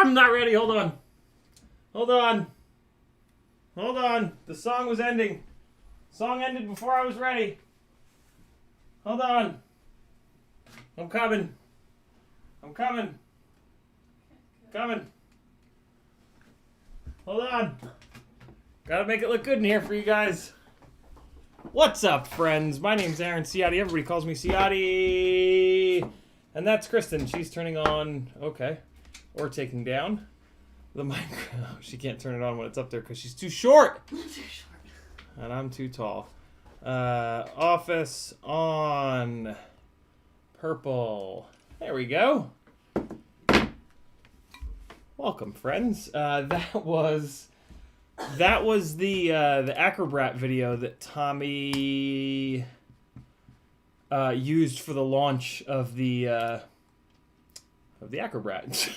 I'm not ready. Hold on. Hold on. Hold on. The song was ending. Song ended before I was ready. Hold on. I'm coming. I'm coming. Coming. Hold on. Gotta make it look good in here for you guys. What's up, friends? My name's Aaron Ciotti. Everybody calls me Ciotti. And that's Kristen. She's turning on, okay, or taking down the mic. Oh, she can't turn it on when it's up there because she's too short. I'm too short. And I'm too tall. Office on. Purple. There we go. Welcome, friends. That was the Acrobrat video that Tommy used for the launch of the Acrobrat.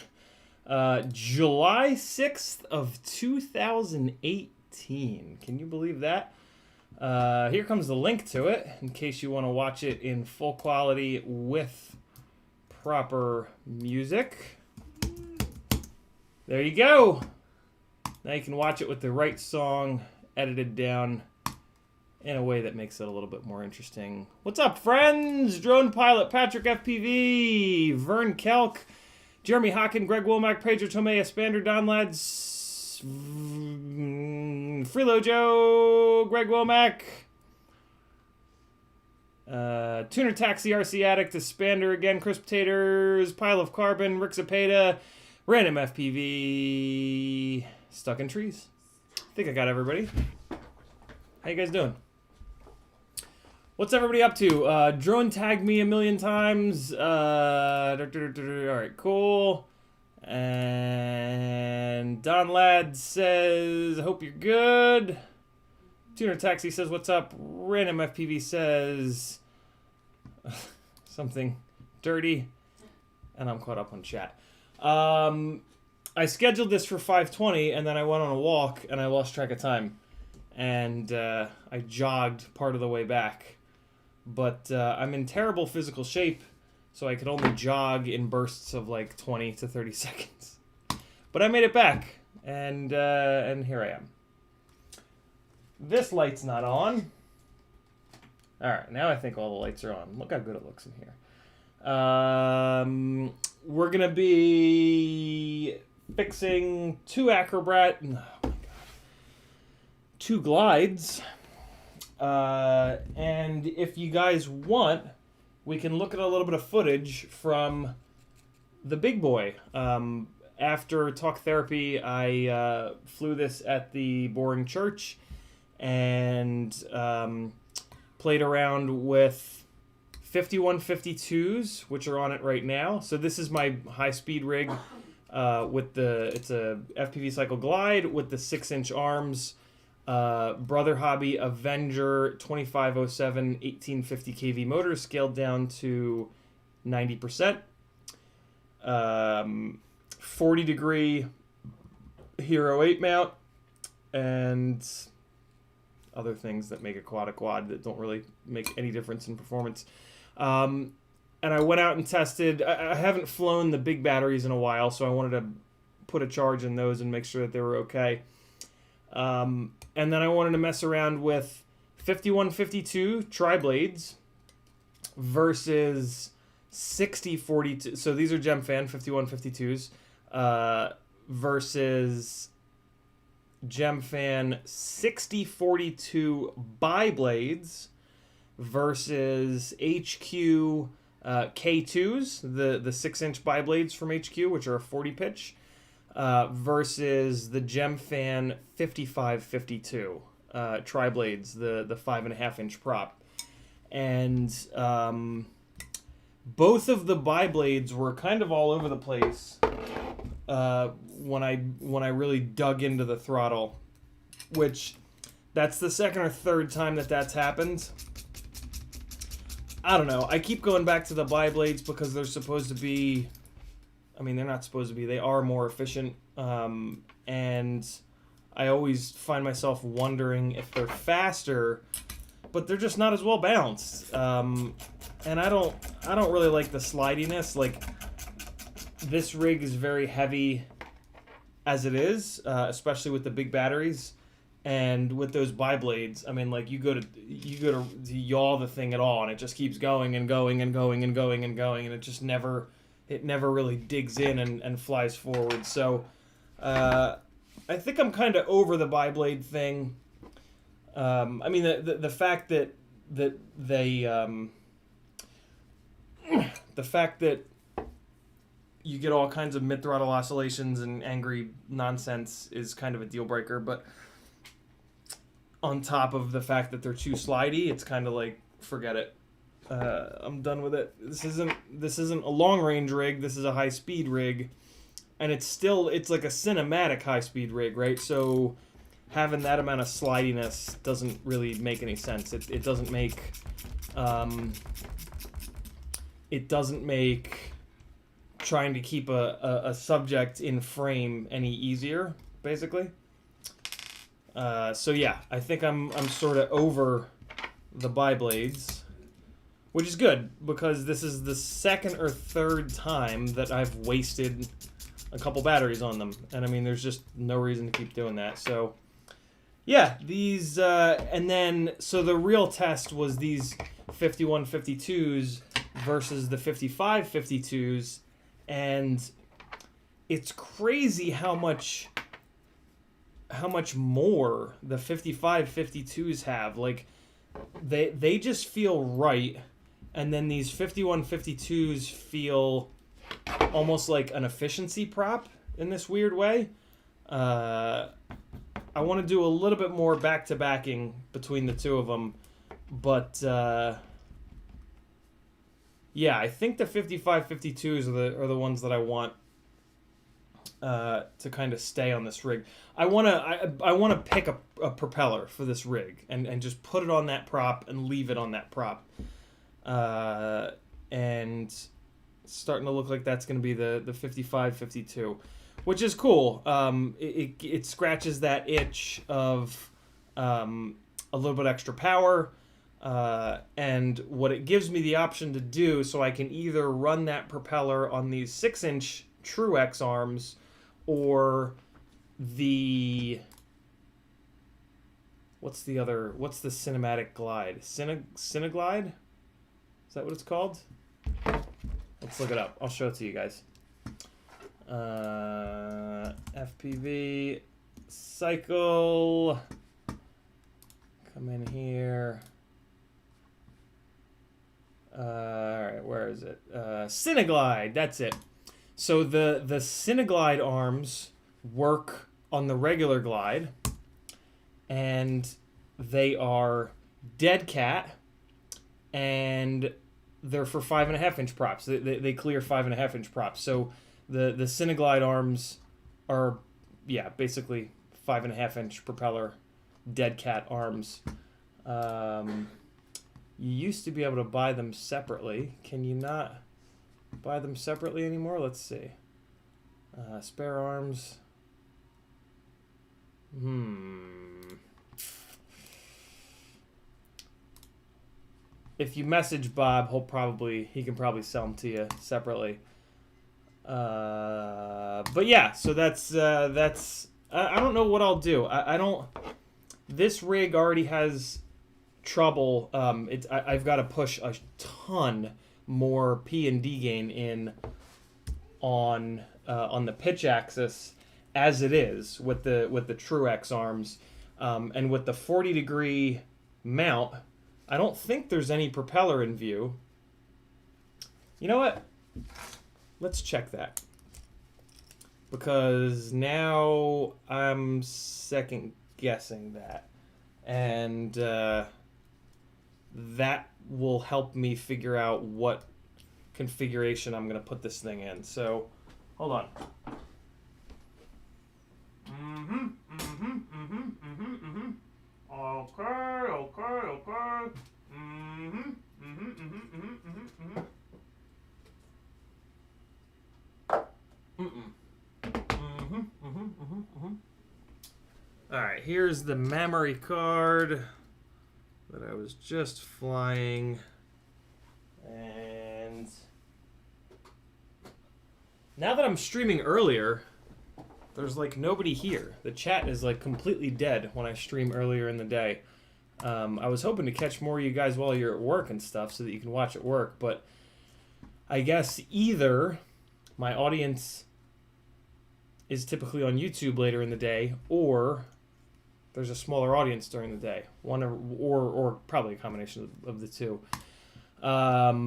July 6th of 2018. Can you believe that? Here comes the link to it in case you want to watch it in full quality with proper music. There you go. Now you can watch it with the right song edited down in a way that makes it a little bit more interesting. What's up, friends? Drone Pilot, Patrick FPV, Vern Kelk, Jeremy Hocken, Greg Womack, Pedro Tomei, Espander, Don Lads, Freelo Joe, Greg Womack, Tuner Taxi, RC Addict, Espander again, Chris Taters, Pile of Carbon, Rick Zapata, Random FPV, Stuck in Trees. I think I got everybody. How you guys doing? What's everybody up to? Drone tagged me a million times. All right, cool. And Don Ladd says, hope you're good. Tuner Taxi says, what's up? Random FPV says something dirty. And I'm caught up on chat. I scheduled this for 5:20, and then I went on a walk, and I lost track of time. And I jogged part of the way back. But I'm in terrible physical shape, so I could only jog in bursts of like 20 to 30 seconds. But I made it back, and here I am. This light's not on. All right, now I think all the lights are on. Look how good it looks in here. We're going to be fixing 2 Acrobrat, oh my God, 2 glides. And if you guys want, we can look at a little bit of footage from the big boy. After talk therapy, I flew this at the Boring Church and played around with 5152s, which are on it right now. So this is my high-speed rig with it's a FPV Cycle Glide with the 6-inch arms. Brother Hobby Avenger 2507 1850 kV motor scaled down to 90%. 40 degree Hero 8 mount and other things that make a quad that don't really make any difference in performance. And I went out and tested. I haven't flown the big batteries in a while, so I wanted to put a charge in those and make sure that they were okay. And then I wanted to mess around with 5152 tri-blades versus 6042. So these are Gemfan 5152s versus Gemfan 6042 bi-blades versus HQ K2s, the 6-inch bi-blades from HQ, which are a 40 pitch. Versus the Gemfan 5552 tri-blades, the 5.5-inch prop. And both of the bi-blades were kind of all over the place when I really dug into the throttle, which that's the second or third time that's happened. I don't know. I keep going back to the bi-blades because they're supposed to be... I mean, they're not supposed to be. They are more efficient, and I always find myself wondering if they're faster, but they're just not as well balanced. And I don't really like the slidiness. Like, this rig is very heavy as it is, especially with the big batteries, and with those bi-blades. I mean, like you go to yaw the thing at all, and it just keeps going and going and going and going and going, and it just never. It never really digs in and flies forward. So I think I'm kind of over the bi-blade thing. I mean, the fact that they the fact that you get all kinds of mid-throttle oscillations and angry nonsense is kind of a deal breaker. But on top of the fact that they're too slidey, it's kind of like, forget it. I'm done with it. This isn't a long range rig. This is a high speed rig, and it's like a cinematic high speed rig, right? So having that amount of slidiness doesn't really make any sense. It doesn't make trying to keep a subject in frame any easier, basically. So yeah, I think I'm sort of over the bi-blades. Which is good, because this is the second or third time that I've wasted a couple batteries on them. And I mean, there's just no reason to keep doing that. So yeah, these, and then, so the real test was these 5152s versus the 5552s, and it's crazy how much more the 5552s have. Like, they just feel right, and then these 5152s feel almost like an efficiency prop in this weird way. I want to do a little bit more back-to-backing between the two of them, but yeah, I think the 5552s are the ones that I want to kind of stay on this rig. I want to pick a propeller for this rig and just put it on that prop and leave it on that prop. And it's starting to look like that's going to be the 5552, which is cool. It scratches that itch of a little bit extra power. And what it gives me the option to do, so I can either run that propeller on these 6-inch True-X arms, or the what's the cinematic glide? Cineglide? Is that what it's called? Let's look it up. I'll show it to you guys. FPV cycle. Come in here. All right, where is it? Cineglide. That's it. So the Cineglide arms work on the regular glide, and they are dead cat, and they're for 5.5-inch props. They clear 5.5-inch props. So the Cineglide arms are, yeah, basically 5.5-inch propeller dead cat arms. You used to be able to buy them separately. Can you not buy them separately anymore? Let's see. Spare arms. If you message Bob, he can probably sell them to you separately. But yeah, so that's I don't know what I'll do. I don't. This rig already has trouble. I've got to push a ton more P and D gain in on the pitch axis as it is with the True-X arms, and with the 40-degree mount. I don't think there's any propeller in view. You know what? Let's check that, because now I'm second guessing that, and that will help me figure out what configuration I'm going to put this thing in. So, hold on. Okay. All right, here's the memory card that I was just flying, and now that I'm streaming earlier, there's like nobody here. The chat is like completely dead when I stream earlier in the day. I was hoping to catch more of you guys while you're at work and stuff so that you can watch at work, but I guess either my audience is typically on YouTube later in the day, or there's a smaller audience during the day. One or probably a combination of the two. All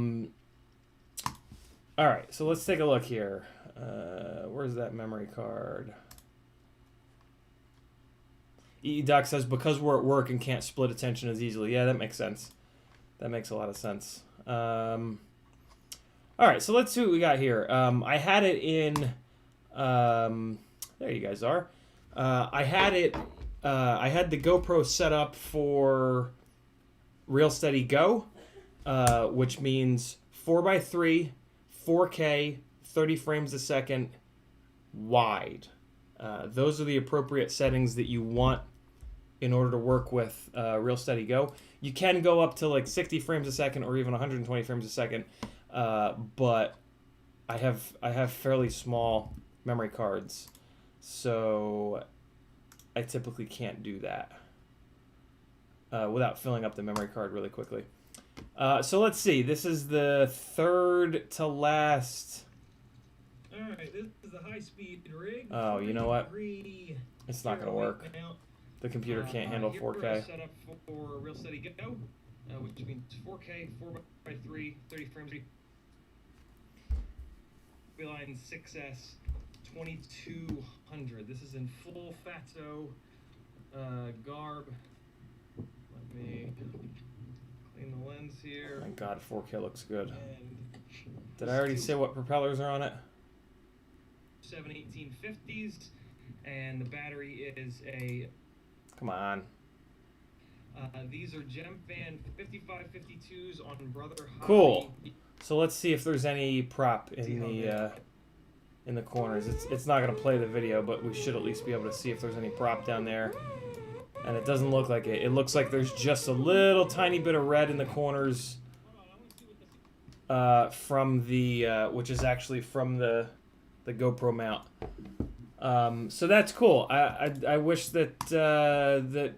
right, so let's take a look here. Where's that memory card? Doc says, because we're at work and can't split attention as easily. Yeah, that makes sense. That makes a lot of sense. All right, so let's see what we got here. I had it in... there you guys are. I had the GoPro set up for Real Steady Go, which means 4x3, 4K, 30 frames a second, wide. Those are the appropriate settings that you want in order to work with Real Steady Go. You can go up to like 60 frames a second or even 120 frames a second, but I have fairly small memory cards, so I typically can't do that. without filling up the memory card really quickly. So let's see. This is the third to last. All right, this is a high-speed rig. Oh, you know what? It's not going to work. The computer can't handle 4K. Here we're set up for Real Steady Go, which means 4K, 4x3, 30 frames. Line 6S 2200. This is in full fatso garb. Let me clean the lens here. My God, 4K looks good. And did I already say what propellers are on it? 71850s, and the battery is a. Come on. These are Gemfan 5552s on Brother High. Cool. So let's see if there's any prop in the corners. It's not going to play the video, but we should at least be able to see if there's any prop down there. And it doesn't look like it. It looks like there's just a little tiny bit of red in the corners from the which is actually from the GoPro mount. So that's cool. I wish that that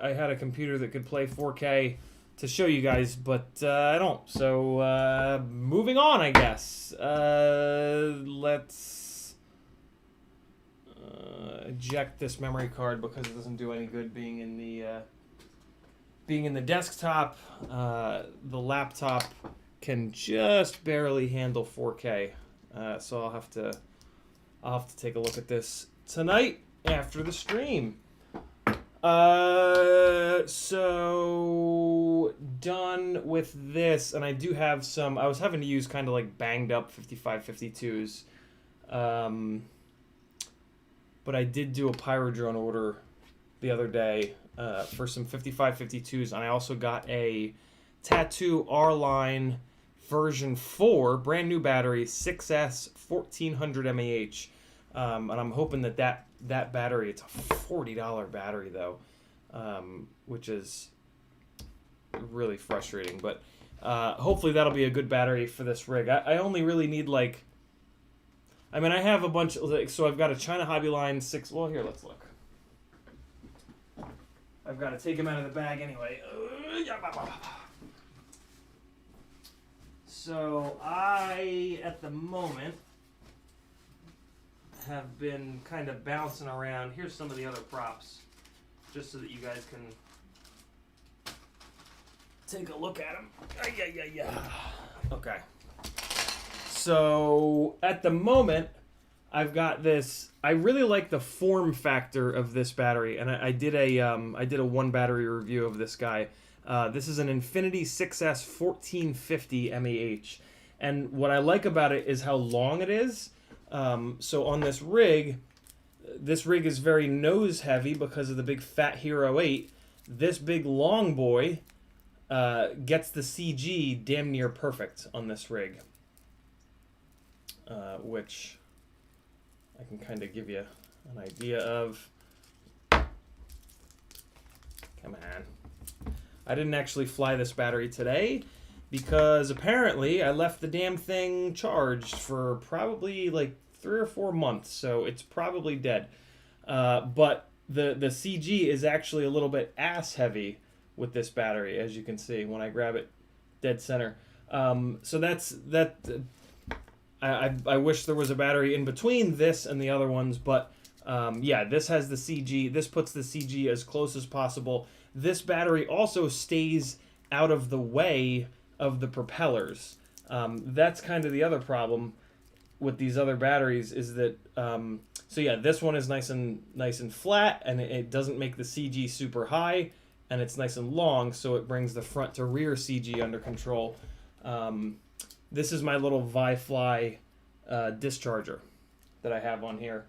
I had a computer that could play 4K to show you guys, but I don't. So moving on, I guess. Let's eject this memory card because it doesn't do any good being in the desktop. The laptop can just barely handle 4K, so I'll have to take a look at this tonight after the stream. So done with this, and I do have some. I was having to use kind of like banged up 5552s, but I did do a Pyrodrone order the other day for some 5552s, and I also got a Tattoo R-Line version 4, brand new battery, 6S 1400 mAh, and I'm hoping that battery, it's a $40 battery though, which is really frustrating, but hopefully that'll be a good battery for this rig. I only really need like, I mean, I have a bunch of, like, so I've got a China Hobby Line 6, well here, let's look. I've got to take them out of the bag anyway. So I, at the moment, have been kind of bouncing around. Here's some of the other props, just so that you guys can take a look at them. Okay. So at the moment, I've got this. I really like the form factor of this battery, and I did a one battery review of this guy. This is an Infinity 6S 1450 mAh, and what I like about it is how long it is. So on this rig is very nose heavy because of the big fat Hero 8. This big long boy gets the CG damn near perfect on this rig, which I can kind of give you an idea of. Come on. I didn't actually fly this battery today because apparently I left the damn thing charged for probably like 3 or 4 months, so it's probably dead. But the CG is actually a little bit ass heavy with this battery, as you can see when I grab it dead center. So that's that. I wish there was a battery in between this and the other ones, but yeah, this has the CG. This puts the CG as close as possible. This battery also stays out of the way of the propellers. That's kind of the other problem with these other batteries is that so yeah, this one is nice and flat, and it doesn't make the CG super high, and it's nice and long, so it brings the front to rear CG under control. This is my little Vi-Fly discharger that I have on here,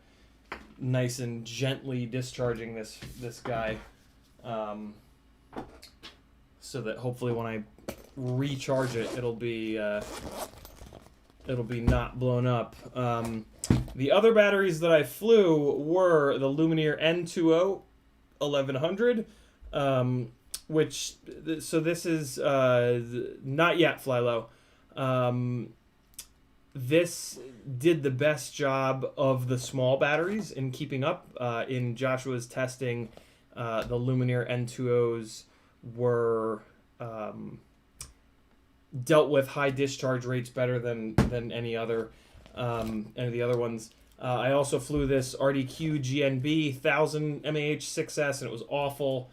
nice and gently discharging this guy, so that hopefully when I recharge it, it'll be not blown up. The other batteries that I flew were the Lumineer N20 1100, which, so this is not yet fly low. This did the best job of the small batteries in keeping up. In Joshua's testing, the Lumineer N20s were dealt with high discharge rates better than any of the other ones. I also flew this RDQ GNB 1000 MAH 6S, and it was awful.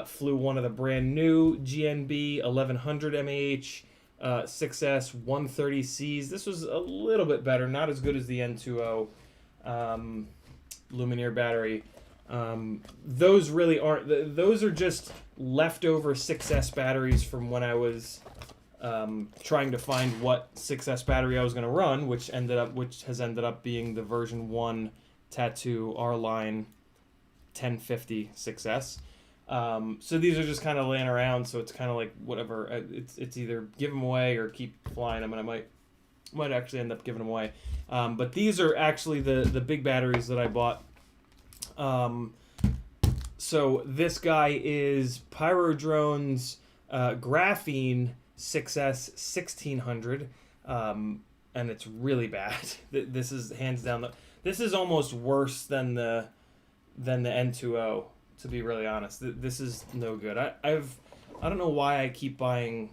Flew one of the brand new GNB 1100 MAH 6S 130Cs. This was a little bit better, not as good as the N20 Lumineer battery. Those really aren't. Those are just leftover 6S batteries from when I was trying to find what 6S battery I was going to run, which has ended up being the version 1 Tattoo R-Line 1050 6S. So these are just kind of laying around, so it's kind of like whatever. It's either give them away or keep flying them, and I might actually end up giving them away. But these are actually the big batteries that I bought. So this guy is Pyrodrone's Graphene 6S 1600, and it's really bad. This is hands down this is almost worse than the N20, to be really honest. This is no good. I don't know why I keep buying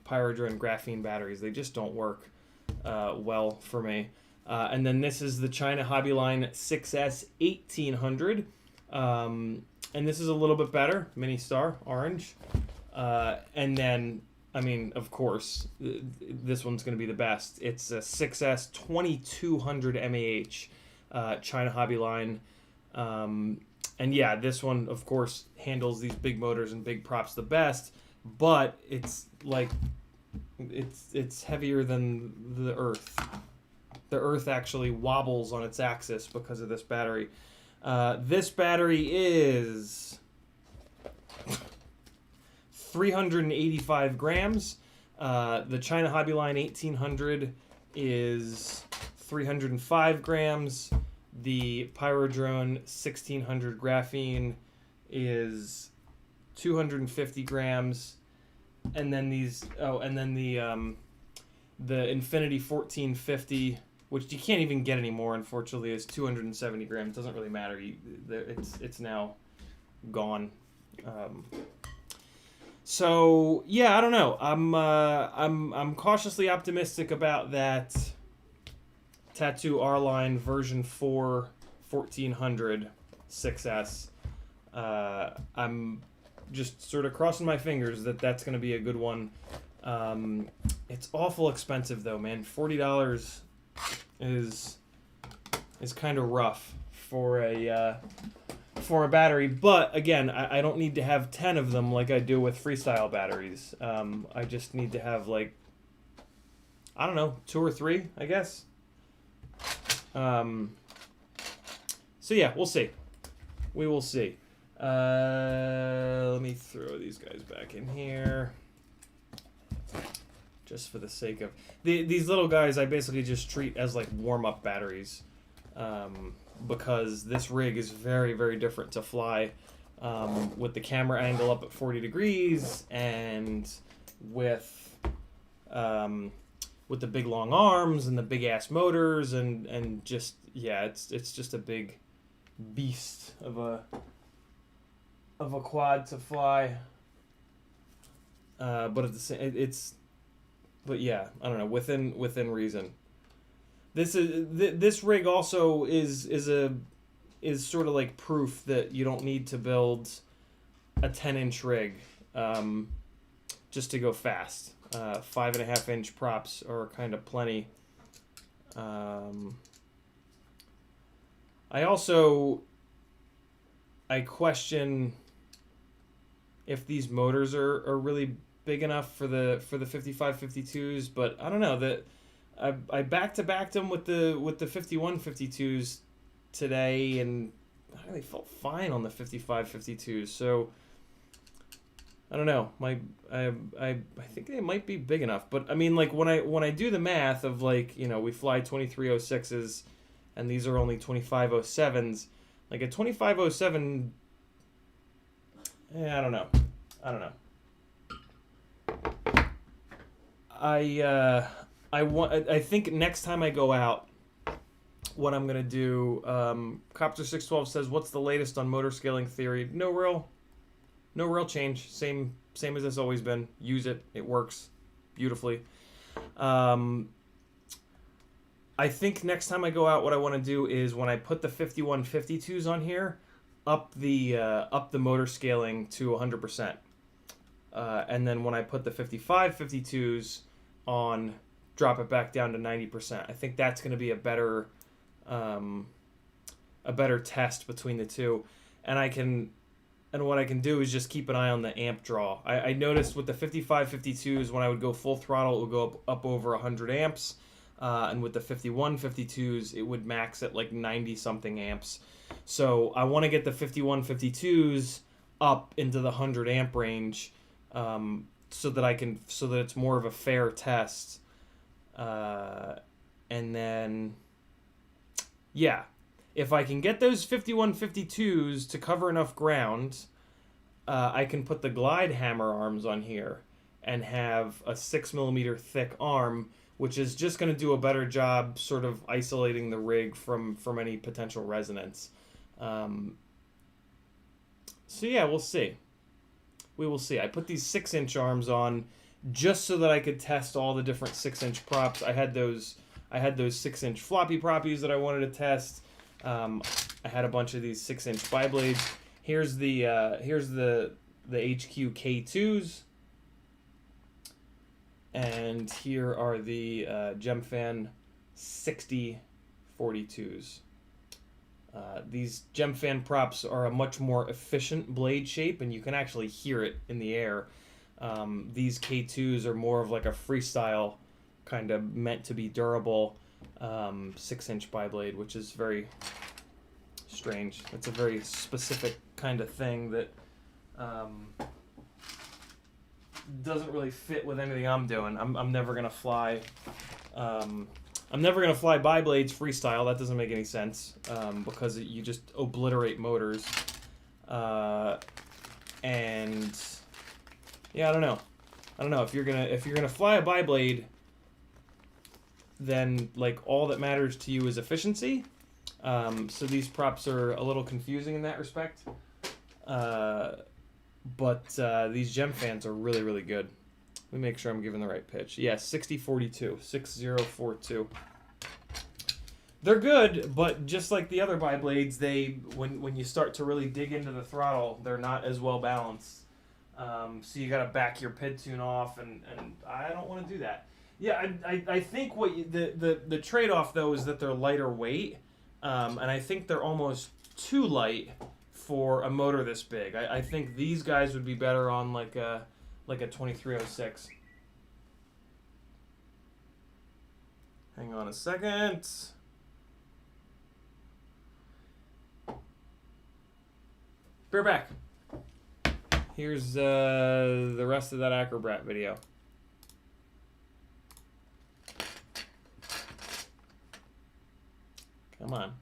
Pyrodrone graphene batteries. They just don't work well for me. And then this is the China Hobbyline 6S 1800, and this is a little bit better, Mini Star orange. And then, I mean, of course, this one's going to be the best. It's a 6S 2200 MAH China Hobbyline. And yeah, this one, of course, handles these big motors and big props the best, but it's like, it's heavier than the Earth. The Earth actually wobbles on its axis because of this battery. This battery is 385 grams. The China Hobbyline 1800 is 305 grams. The Pyrodrone 1600 graphene is 250 grams. And then the Infinity 1450, which you can't even get anymore, unfortunately, is 270 grams. It doesn't really matter. It's now gone. So yeah, I don't know. I'm cautiously optimistic about that Tattoo R-Line version 4 1400 6S. I'm just sort of crossing my fingers that that's going to be a good one. It's awful expensive though, man. $40 is kind of rough for a battery, but again, I don't need to have 10 of them like I do with freestyle batteries. I just need to have, like, I don't know, 2 or 3, I guess. So yeah, we'll see. We will see. Let me throw these guys back in here, just for the sake of these little guys. I basically just treat as like warm-up batteries, because this rig is very, very different to fly, with the camera angle up at 40 degrees and with the big long arms and the big ass motors and just, yeah, it's just a big beast of a quad to fly. But at the same, but yeah, I don't know, within reason. This rig also is sort of like proof that you don't need to build a 10-inch rig just to go fast. 5.5-inch props are kind of plenty. I question if these motors are really big enough for the 55-52s, but I don't know. That I back-to-backed them with the 51-52s today, and I really felt fine on the 55-52s. So I don't know. I think they might be big enough, but I mean, like, when I do the math of, like, you know, we fly 2306s and these are only 2507s. Like a 2507, I don't know. I think next time I go out, what I'm gonna do, Copter 612 says, what's the latest on motor scaling theory? No real No real change. Same as it's always been. Use it. It works beautifully. I think next time I go out, what I want to do is when I put the 5152s on here, up the motor scaling to 100%. And then when I put the 5552s on, drop it back down to 90%. I think that's going to be a better test between the two. And what I can do is just keep an eye on the amp draw. I noticed with the 5552s, when I would go full throttle, it would go up over 100 amps. And with the 5152s, it would max at like 90-something amps. So I want to get the 5152s up into the 100 amp range, so that it's more of a fair test. And then, yeah, if I can get those 5152s to cover enough ground, I can put the glide hammer arms on here and have a 6mm thick arm, which is just going to do a better job sort of isolating the rig from any potential resonance. So yeah, we'll see. We will see. I put these 6-inch arms on just so that I could test all the different 6-inch props. I had those 6-inch floppy proppies that I wanted to test. I had a bunch of these 6-inch bi-blades. Here's the HQ K2s. And here are the Gemfan 6042s. These Gemfan props are a much more efficient blade shape, and you can actually hear it in the air. These K2s are more of like a freestyle, kind of meant to be durable 6-inch bi-blade, which is very strange. It's a very specific kind of thing that doesn't really fit with anything I'm doing. I'm never gonna fly. I'm never gonna fly bi-blades freestyle. That doesn't make any sense because you just obliterate motors. And yeah, I don't know. If you're gonna fly a bi-blade, then like all that matters to you is efficiency. So these props are a little confusing in that respect. But these Gemfans are really, really good. Let me make sure I'm giving the right pitch. Yeah, 6042, 6042. They're good, but just like the other bi-blades, when you start to really dig into the throttle, they're not as well balanced. So you got to back your PID tune off, and I don't want to do that. Yeah, I think the trade-off though is that they're lighter weight, and I think they're almost too light for a motor this big. I think these guys would be better on like a 2306. Hang on a second. Bear back. Here's the rest of that Acrobrat video. Come on.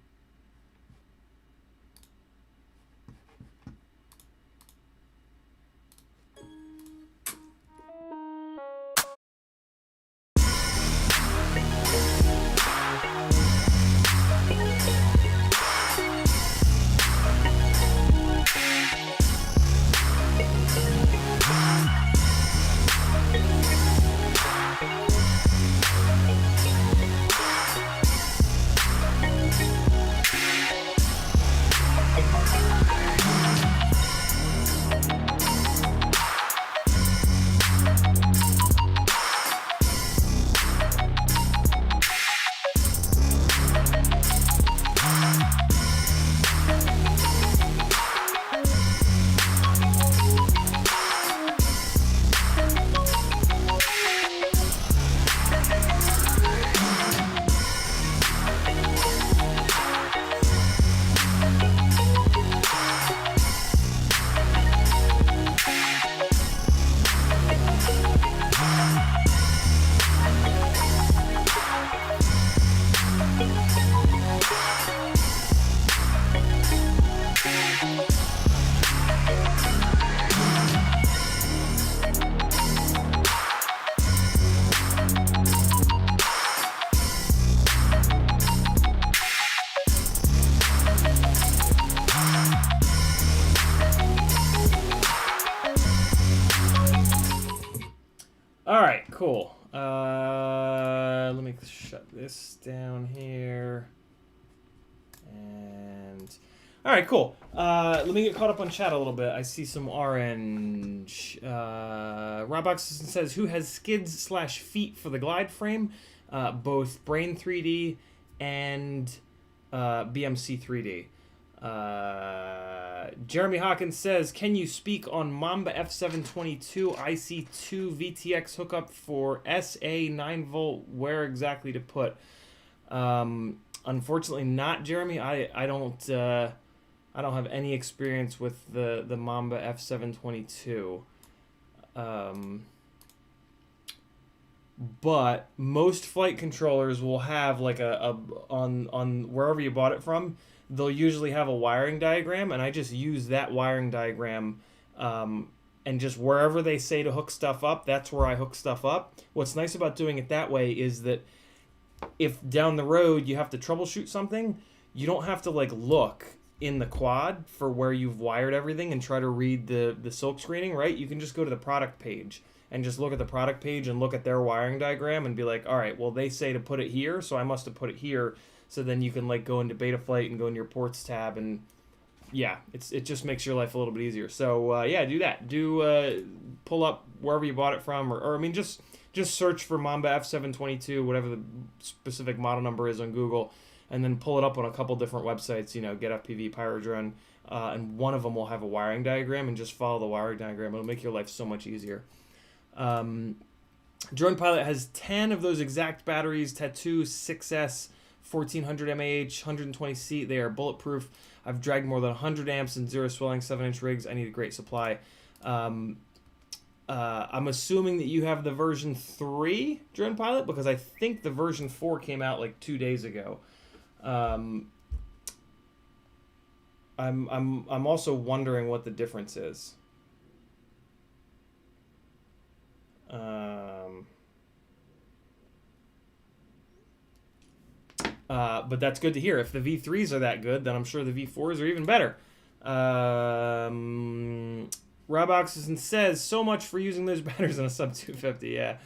Let me shut this down here. And all right, cool. Let me get caught up on chat a little bit. I see some orange. Robbox says, who has skids/feet for the glide frame? Both Brain 3D and BMC 3D. Jeremy Hawkins says, can you speak on Mamba F722 IC2 VTX hookup for SA 9V? Where exactly to put? Unfortunately not, Jeremy. I don't have any experience with the Mamba F722. But most flight controllers will have like on wherever you bought it from, they'll usually have a wiring diagram, and I just use that wiring diagram, and just wherever they say to hook stuff up, that's where I hook stuff up. What's nice about doing it that way is that if down the road you have to troubleshoot something, you don't have to like look in the quad for where you've wired everything and try to read the silk screening, right? You can just go to the product page and just look at the product page and look at their wiring diagram and be like, all right, well, they say to put it here, so I must have put it here. So then you can like go into Betaflight and go into your ports tab, and yeah, it just makes your life a little bit easier. So yeah, do that. Pull up wherever you bought it from, or I mean, just search for Mamba F722, whatever the specific model number is on Google, and then pull it up on a couple different websites, you know, GetFPV, Pyrodrone, and one of them will have a wiring diagram, and just follow the wiring diagram. It'll make your life so much easier. Drone Pilot has 10 of those exact batteries, Tattoo 6S, 1400 mAh, 120 seat. They are bulletproof. I've dragged more than 100 amps and zero swelling 7-inch rigs. I need a great supply. I'm assuming that you have the version 3 Drone Pilot, because I think the version 4 came out like 2 days ago. I'm also wondering what the difference is. But that's good to hear. If the V3s are that good, then I'm sure the V4s are even better. Roboxes says, so much for using those batteries on a sub 250. Yeah.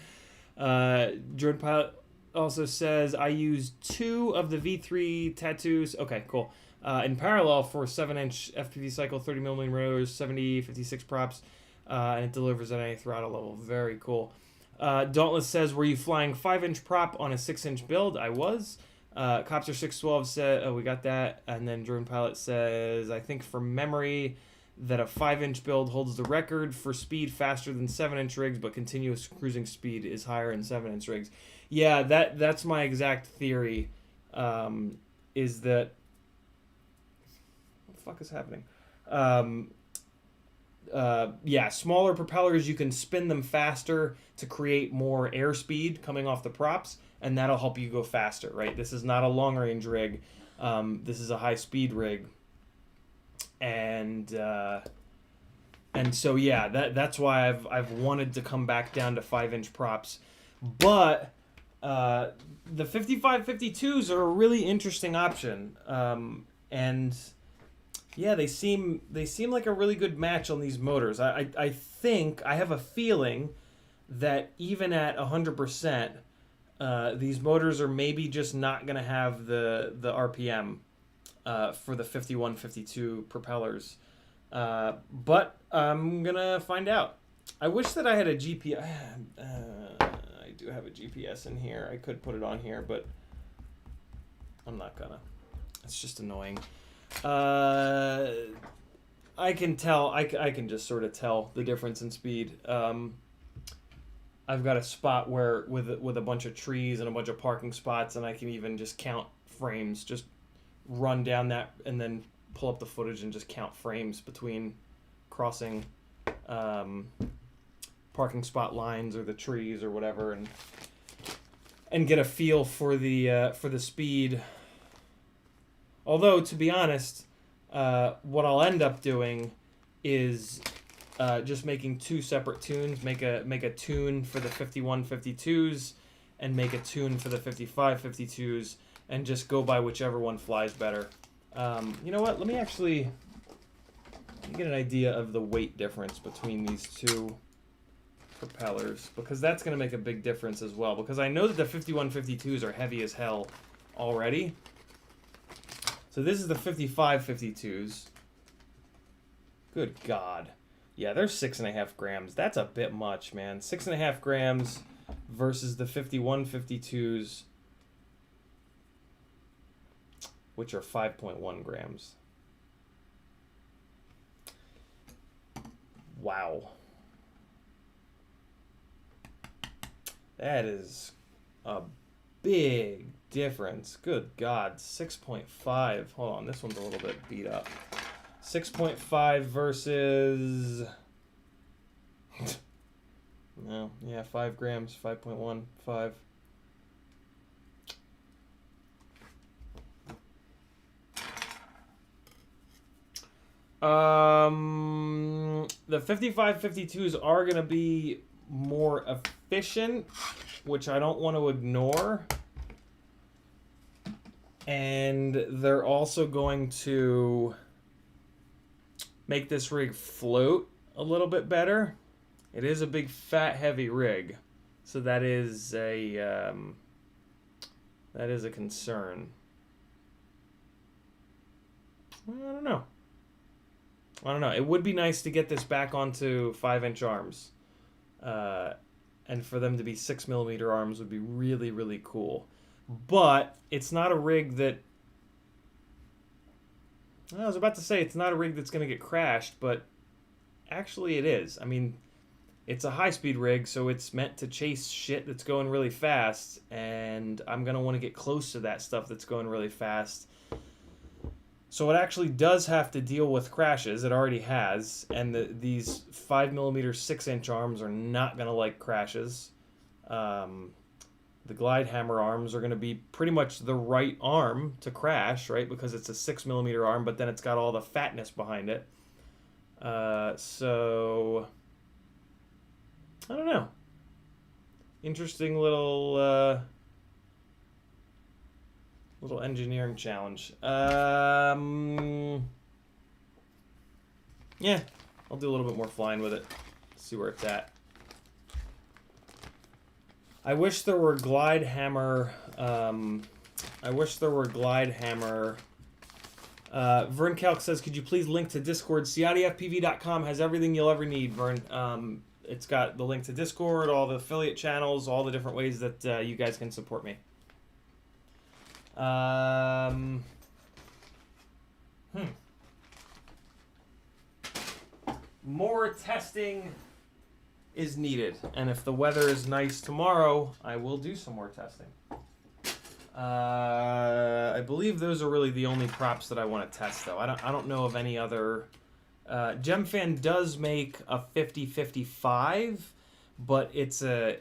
Drone Pilot also says, I use 2 of the V3 tattoos. Okay, cool. In parallel for 7-inch FPV cycle, 30mm rotors, 70, 56 props, and it delivers at any throttle level. Very cool. Dauntless says, were you flying 5-inch prop on a 6-inch build? I was. Copter 612 said, oh, we got that. And then Drone Pilot says, I think from memory that a 5-inch build holds the record for speed faster than 7-inch rigs, but continuous cruising speed is higher in 7-inch rigs. Yeah, that's my exact theory, is that... What the fuck is happening? Yeah, smaller propellers, you can spin them faster to create more airspeed coming off the props, and that'll help you go faster, right? This is not a long-range rig. This is a high-speed rig. And so, yeah, that's why I've wanted to come back down to 5-inch props. But the 55-52s are a really interesting option. And... yeah, they seem like a really good match on these motors. I have a feeling that even at 100%, these motors are maybe just not going to have the RPM for the 51-52 propellers. But I'm going to find out. I wish that I had a GPS. I do have a GPS in here. I could put it on here, but I'm not going to. It's just annoying. I can tell. I can just sort of tell the difference in speed. I've got a spot where with a bunch of trees and a bunch of parking spots, and I can even just count frames. Just run down that and then pull up the footage and just count frames between crossing parking spot lines or the trees or whatever, and get a feel for the speed. Although, to be honest, what I'll end up doing is just making 2 separate tunes. Make a tune for the 51-52s and make a tune for the 55-52s, and just go by whichever one flies better. You know what? Let me get an idea of the weight difference between these two. propellers, because that's going to make a big difference as well, because I know that the 5152s are heavy as hell already. So this is the 5552s. Good God. Yeah, they're 6.5 grams. That's a bit much, man. 6.5 grams versus the 5152s, which are 5.1 grams. Wow. That is a big difference. Good God. 6.5. Hold on, this one's a little bit beat up. 6.5 versus... no, yeah, 5 grams, 5.1, 5. The 5552s are going to be more efficient, which I don't want to ignore. And they're also going to make this rig float a little bit better. It is a big, fat, heavy rig, so that is a concern. I don't know. It would be nice to get this back onto 5-inch arms, and for them to be 6mm arms would be really, really cool. But it's not a rig that... I was about to say it's not a rig that's going to get crashed, but actually it is. I mean, it's a high-speed rig, so it's meant to chase shit that's going really fast, and I'm going to want to get close to that stuff that's going really fast. So it actually does have to deal with crashes. It already has, and these 5mm 6-inch arms are not going to like crashes. The glide hammer arms are going to be pretty much the right arm to crash, right? Because it's a 6mm arm, but then it's got all the fatness behind it. So, I don't know. Interesting little engineering challenge. Yeah, I'll do a little bit more flying with it. See where it's at. I wish there were glide hammer. Vern Calc says, could you please link to Discord? CiottiFPV.com has everything you'll ever need, Vern. It's got the link to Discord, all the affiliate channels, all the different ways that you guys can support me. More testing is needed, and if the weather is nice tomorrow, I will do some more testing. I believe those are really the only props that I want to test, though. I don't know of any other. GemFan does make a 50-55, but it's a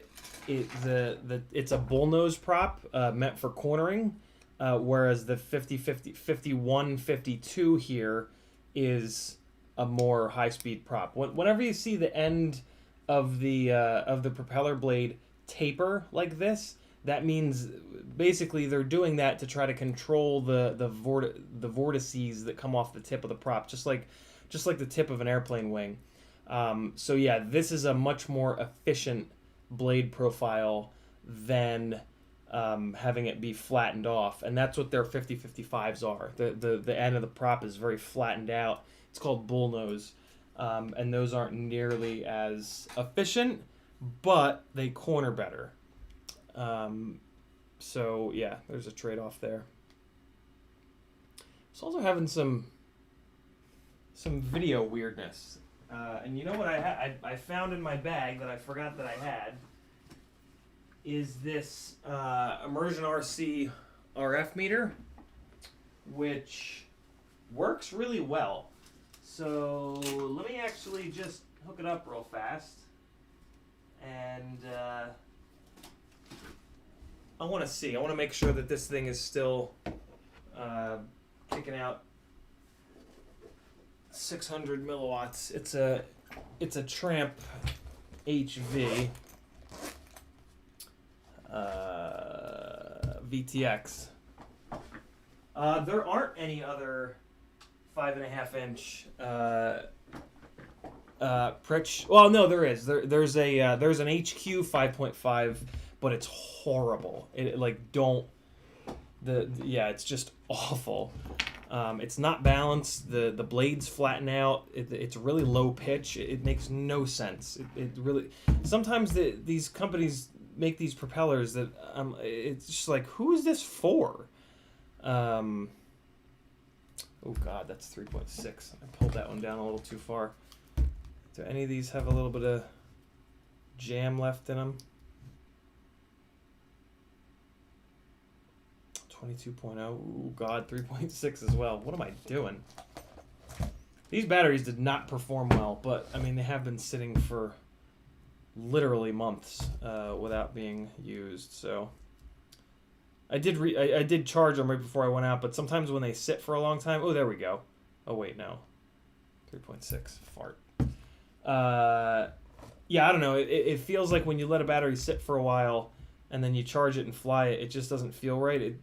bullnose prop meant for cornering, whereas the 51-52 here is a more high-speed prop. Whenever you see the end of the propeller blade taper like this, that means basically they're doing that to try to control the vortices that come off the tip of the prop, just like the tip of an airplane wing. So yeah, this is a much more efficient blade profile than having it be flattened off, and that's what their 50-55s are. The end of the prop is very flattened out. It's called bullnose. And those aren't nearly as efficient, but they corner better. So yeah, there's a trade-off there. It's also having some video weirdness. And you know what I found in my bag that I forgot that I had is this Immersion RC RF meter, which works really well. So let me actually just hook it up real fast, and I want to make sure that this thing is still kicking out 600 milliwatts. It's a Tramp HV VTX. There aren't any other 5.5-inch Pritch. Well, no, there is. There's an HQ 5.5, but it's horrible. It's just awful. It's not balanced. The blades flatten out. It's really low pitch. It makes no sense. It really. Sometimes these companies make these propellers that it's just like, who is this for? Oh God, that's 3.6. I pulled that one down a little too far. Do any of these have a little bit of jam left in them? 22.0. Oh God, 3.6 as well. What am I doing? These batteries did not perform well, but I mean, they have been sitting for literally months without being used. So I did charge them right before I went out, but sometimes when they sit for a long time, oh, there we go. Oh wait, no, 3.6 fart. Yeah, I don't know. It feels like when you let a battery sit for a while and then you charge it and fly it, it just doesn't feel right.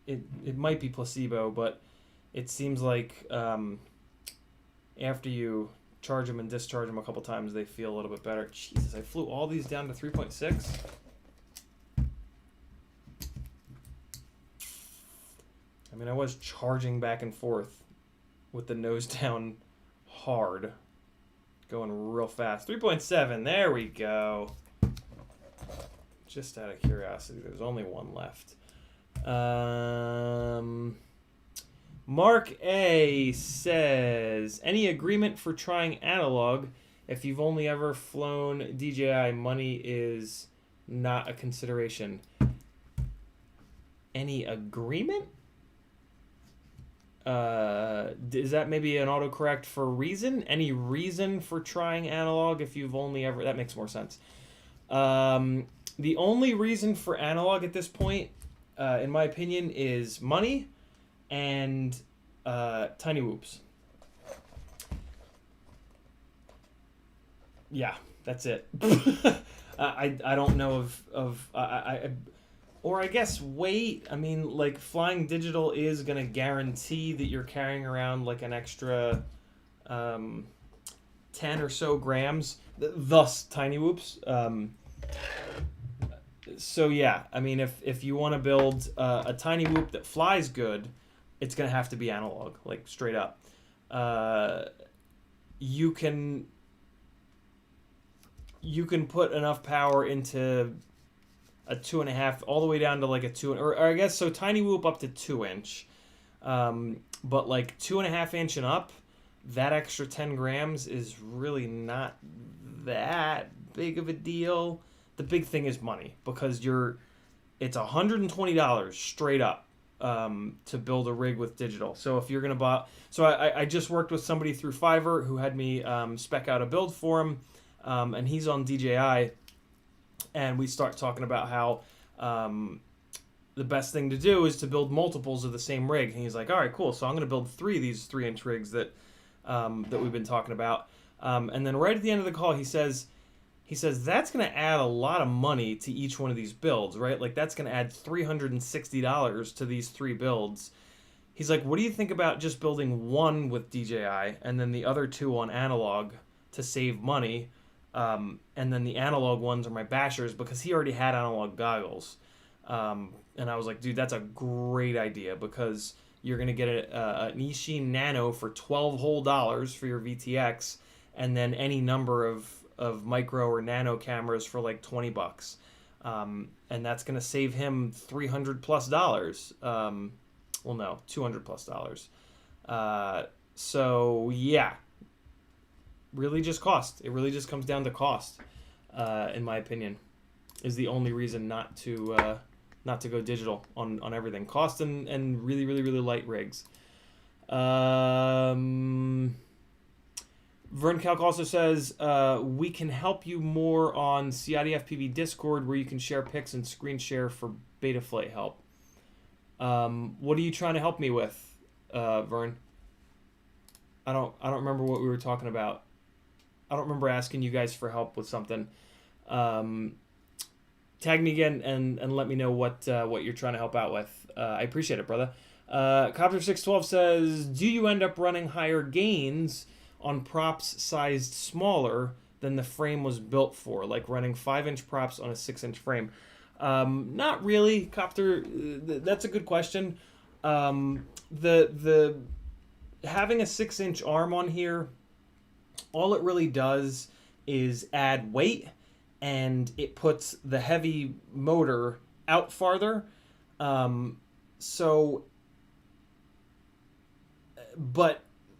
It might be placebo, but it seems like after you charge them and discharge them a couple times, they feel a little bit better. Jesus, I flew all these down to 3.6. I mean, I was charging back and forth with the nose down hard, going real fast. 3.7, there we go. Just out of curiosity, there's only one left. Mark A says, any agreement for trying analog? If you've only ever flown DJI, money is not a consideration. Any agreement? Is that maybe an autocorrect for reason? Any reason for trying analog if you've only ever... That makes more sense. The only reason for analog at this point, in my opinion, is money and tiny whoops. Yeah, that's it. I don't know or I guess weight. I mean, like, flying digital is going to guarantee that you're carrying around like an extra 10 or so grams, thus tiny whoops. So yeah, I mean, if you want to build a tiny whoop that flies good, it's going to have to be analog, like straight up. You can put enough power into a 2.5 all the way down to like a 2, or I guess so tiny whoop up to 2 inch, but like 2.5 inch and up, that extra 10 grams is really not that big of a deal. The big thing is money, because it's $120 straight up to build a rig with digital. So if you're gonna buy, so I just worked with somebody through Fiverr who had me spec out a build for him, and he's on DJI. And we start talking about how the best thing to do is to build multiples of the same rig. And he's like, all right, cool. So I'm going to build 3 of these 3-inch rigs that we've been talking about. And then right at the end of the call, he says that's going to add a lot of money to each one of these builds, right? Like, that's going to add $360 to these 3 builds. He's like, what do you think about just building 1 with DJI and then the other 2 on analog to save money? And then the analog ones are my bashers, because he already had analog goggles. And I was like, dude, that's a great idea, because you're going to get an Eachine Nano for $12 whole for your VTX, and then any number of micro or nano cameras for like $20. And that's going to save him $300+. Well, no, $200+. So yeah. Really just cost. It really just comes down to cost, in my opinion, is the only reason not to go digital on everything. Cost and really, really, really light rigs. Vern Calc also says, we can help you more on CiottiFPV Discord, where you can share pics and screen share for Betaflight help. What are you trying to help me with, Vern? I don't remember what we were talking about. I don't remember asking you guys for help with something. Tag me again and let me know what you're trying to help out with. I appreciate it, brother. Copter612 says, do you end up running higher gains on props sized smaller than the frame was built for, like running 5-inch props on a 6-inch frame? Not really, Copter. That's a good question. The having a 6-inch arm on here, all it really does is add weight, and it puts the heavy motor out farther. But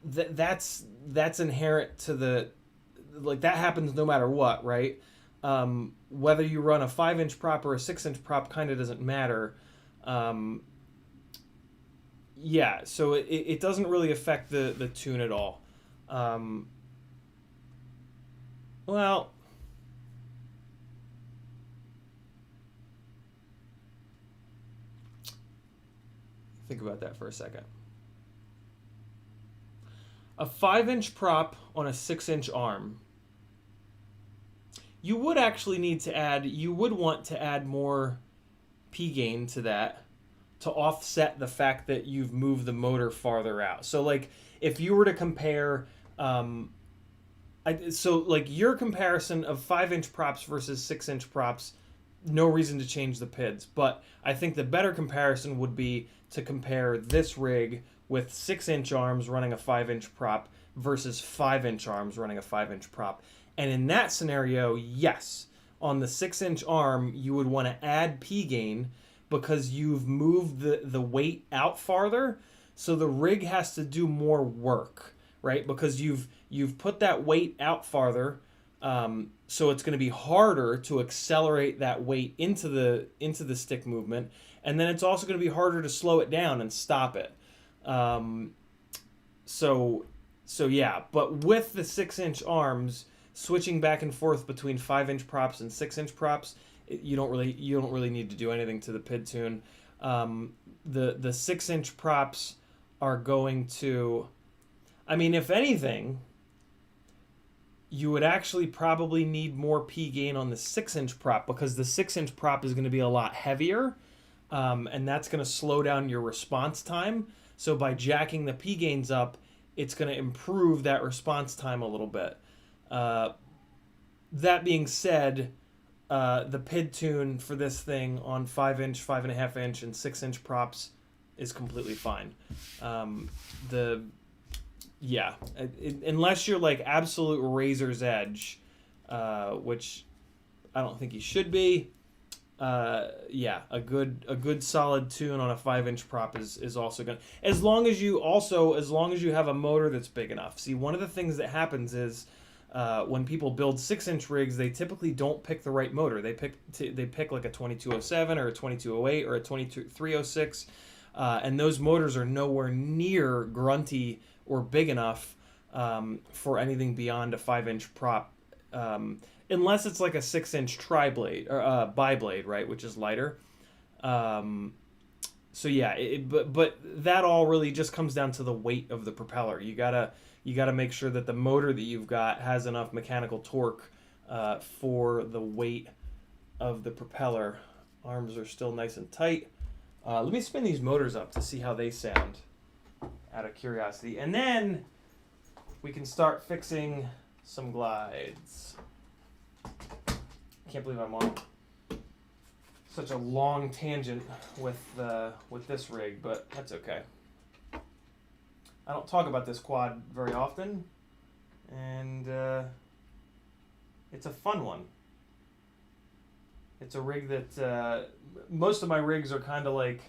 that's inherent to the, like, that happens no matter what, right? Whether you run a 5-inch prop or a 6-inch prop kind of doesn't matter. Yeah, so it doesn't really affect the tune at all. Well, think about that for a second. A 5-inch prop on a 6-inch arm, you would actually need to add, you would want to add more P gain to that to offset the fact that you've moved the motor farther out. So like if you were to compare, so like your comparison of 5-inch props versus 6-inch props, no reason to change the PIDs. But I think the better comparison would be to compare this rig with 6-inch arms running a 5-inch prop versus 5-inch arms running a 5-inch prop. And in that scenario, yes, on the 6-inch arm, you would want to add P gain because you've moved the weight out farther. So the rig has to do more work, right? Because you've put that weight out farther. So it's going to be harder to accelerate that weight into the stick movement. And then it's also going to be harder to slow it down and stop it. So yeah, but with the 6-inch arms, switching back and forth between 5-inch props and 6-inch props, you don't really need to do anything to the PID tune. The 6-inch props are going to, I mean, if anything, you would actually probably need more P gain on the 6-inch prop because the 6-inch prop is going to be a lot heavier, and that's going to slow down your response time. So by jacking the P gains up, it's going to improve that response time a little bit. That being said, the PID tune for this thing on 5-inch, 5.5-inch, and 6-inch props is completely fine. Unless you're like absolute razor's edge, which I don't think you should be. A good solid tune on a 5-inch prop is also good. As long as you have a motor that's big enough. See, one of the things that happens is when people build 6-inch rigs, they typically don't pick the right motor. They pick like a 2207 or a 2208 or a 2306, and those motors are nowhere near grunty or big enough for anything beyond a 5-inch prop, unless it's like a 6-inch tri-blade or bi-blade, right, which is lighter. So yeah, but that all really just comes down to the weight of the propeller. You gotta make sure that the motor that you've got has enough mechanical torque for the weight of the propeller. Arms are still nice and tight. Let me spin these motors up to see how they sound, out of curiosity, and then we can start fixing some glides. Can't believe I'm on such a long tangent with this rig, but that's okay. I don't talk about this quad very often, and it's a fun one. It's a rig that most of my rigs are kind of like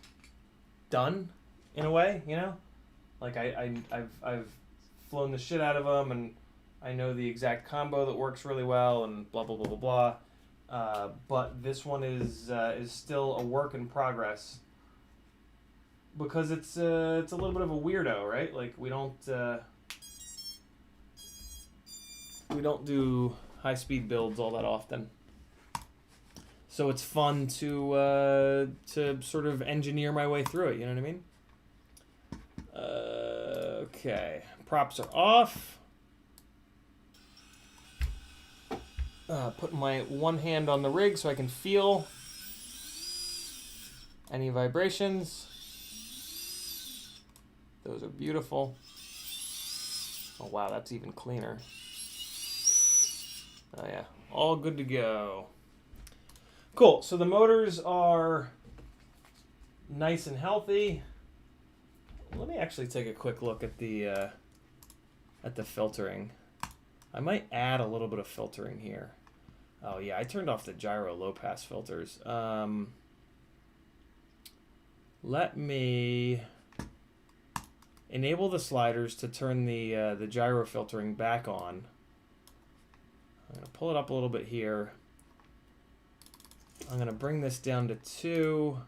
done in a way, you know. Like I've flown the shit out of them, and I know the exact combo that works really well, and blah blah blah blah blah. But this one is still a work in progress because it's a little bit of a weirdo, right? Like we don't do high speed builds all that often. So it's fun to sort of engineer my way through it. You know what I mean? Okay, props are off. Putting my one hand on the rig so I can feel any vibrations. Those are beautiful. Oh wow, that's even cleaner. Oh yeah, all good to go. Cool, so the motors are nice and healthy. Let me actually take a quick look at the filtering. I might add a little bit of filtering here. Oh yeah, I turned off the gyro low pass filters. Let me enable the sliders to turn the gyro filtering back on. I'm gonna pull it up a little bit here. I'm gonna bring this down to 2.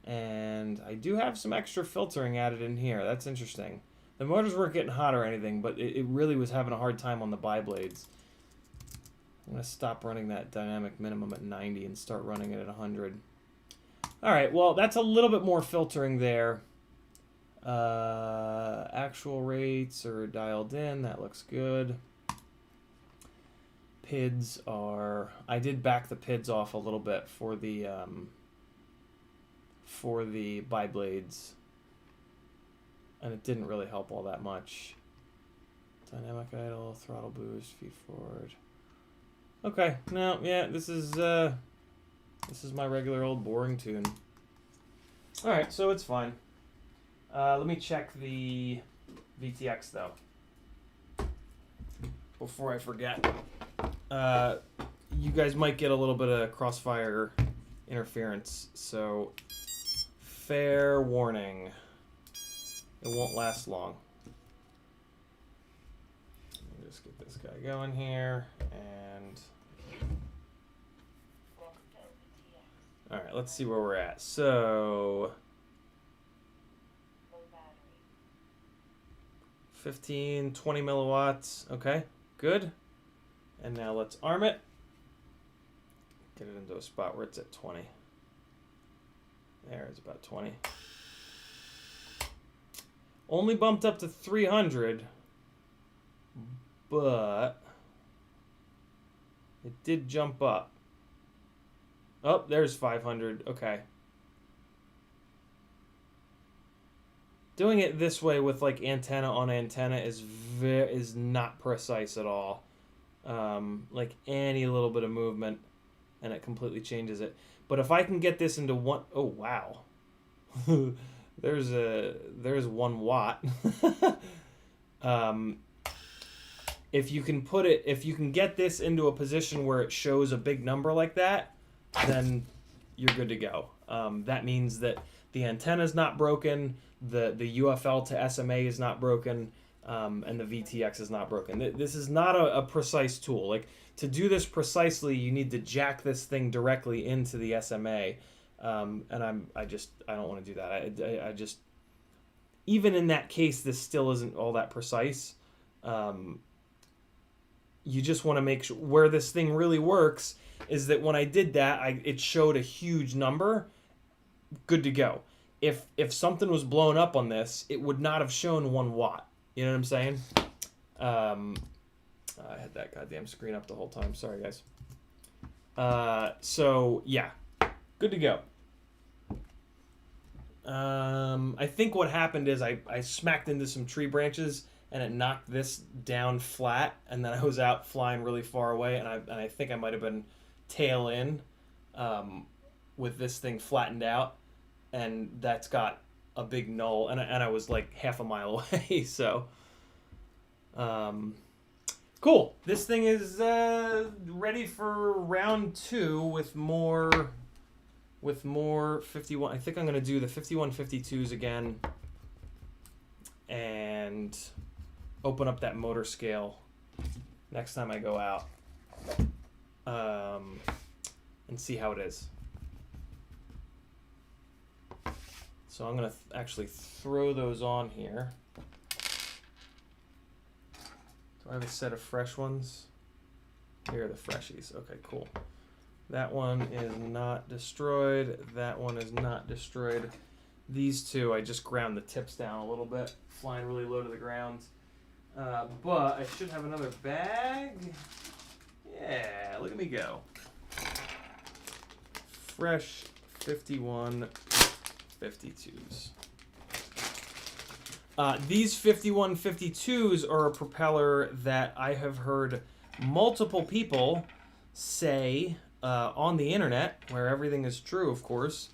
And I do have some extra filtering added in here. That's interesting. The motors weren't getting hot or anything, but it really was having a hard time on the bi-blades. I'm going to stop running that dynamic minimum at 90 and start running it at 100. All right, well, that's a little bit more filtering there. Actual rates are dialed in. That looks good. PIDs are... I did back the PIDs off a little bit for the bi-blades. And it didn't really help all that much. Dynamic idle, throttle boost, feed forward. Okay, no, yeah, this is my regular old boring tune. All right, so it's fine. Let me check the VTX though before I forget. You guys might get a little bit of crossfire interference, so fair warning. It won't last long. Let me just get this guy going here, and all right, let's see where we're at. So 15, 20 milliwatts. Okay, good. And now let's arm it. Get it into a spot where it's at 20. There, it's about 20. Only bumped up to 300, but it did jump up. Oh, there's 500. Okay. Doing it this way with like antenna on antenna is not precise at all. Like any little bit of movement, and it completely changes it. But if I can get this into one, oh wow. There's 1 watt. If you can get this into a position where it shows a big number like that, then you're good to go. That means that the antenna is not broken, the UFL to SMA is not broken, and the VTX is not broken. This is not a precise tool. Like, to do this precisely, you need to jack this thing directly into the SMA. And I don't want to do that. I just, even in that case, this still isn't all that precise. You just want to make sure where this thing really works is that when I did that, it showed a huge number. Good to go. If something was blown up on this, it would not have shown 1 watt. You know what I'm saying? I had that goddamn screen up the whole time. Sorry, guys. So yeah, good to go. I think what happened is I smacked into some tree branches and it knocked this down flat, and then I was out flying really far away, and I think I might have been tail in with this thing flattened out, and that's got a big null, and I was like half a mile away. So cool. This thing is ready for round 2 with more 51. I think I'm gonna do the 5152s again and open up that motor scale next time I go out, and see how it is. So I'm gonna actually throw those on here. Do I have a set of fresh ones? Here are the freshies. Okay, cool. That one is not destroyed. That one is not destroyed. These two, I just ground the tips down a little bit, flying really low to the ground. But I should have another bag. Yeah, look at me go. Fresh 51 52s. These 5152s are a propeller that I have heard multiple people say on the internet, where everything is true, of course,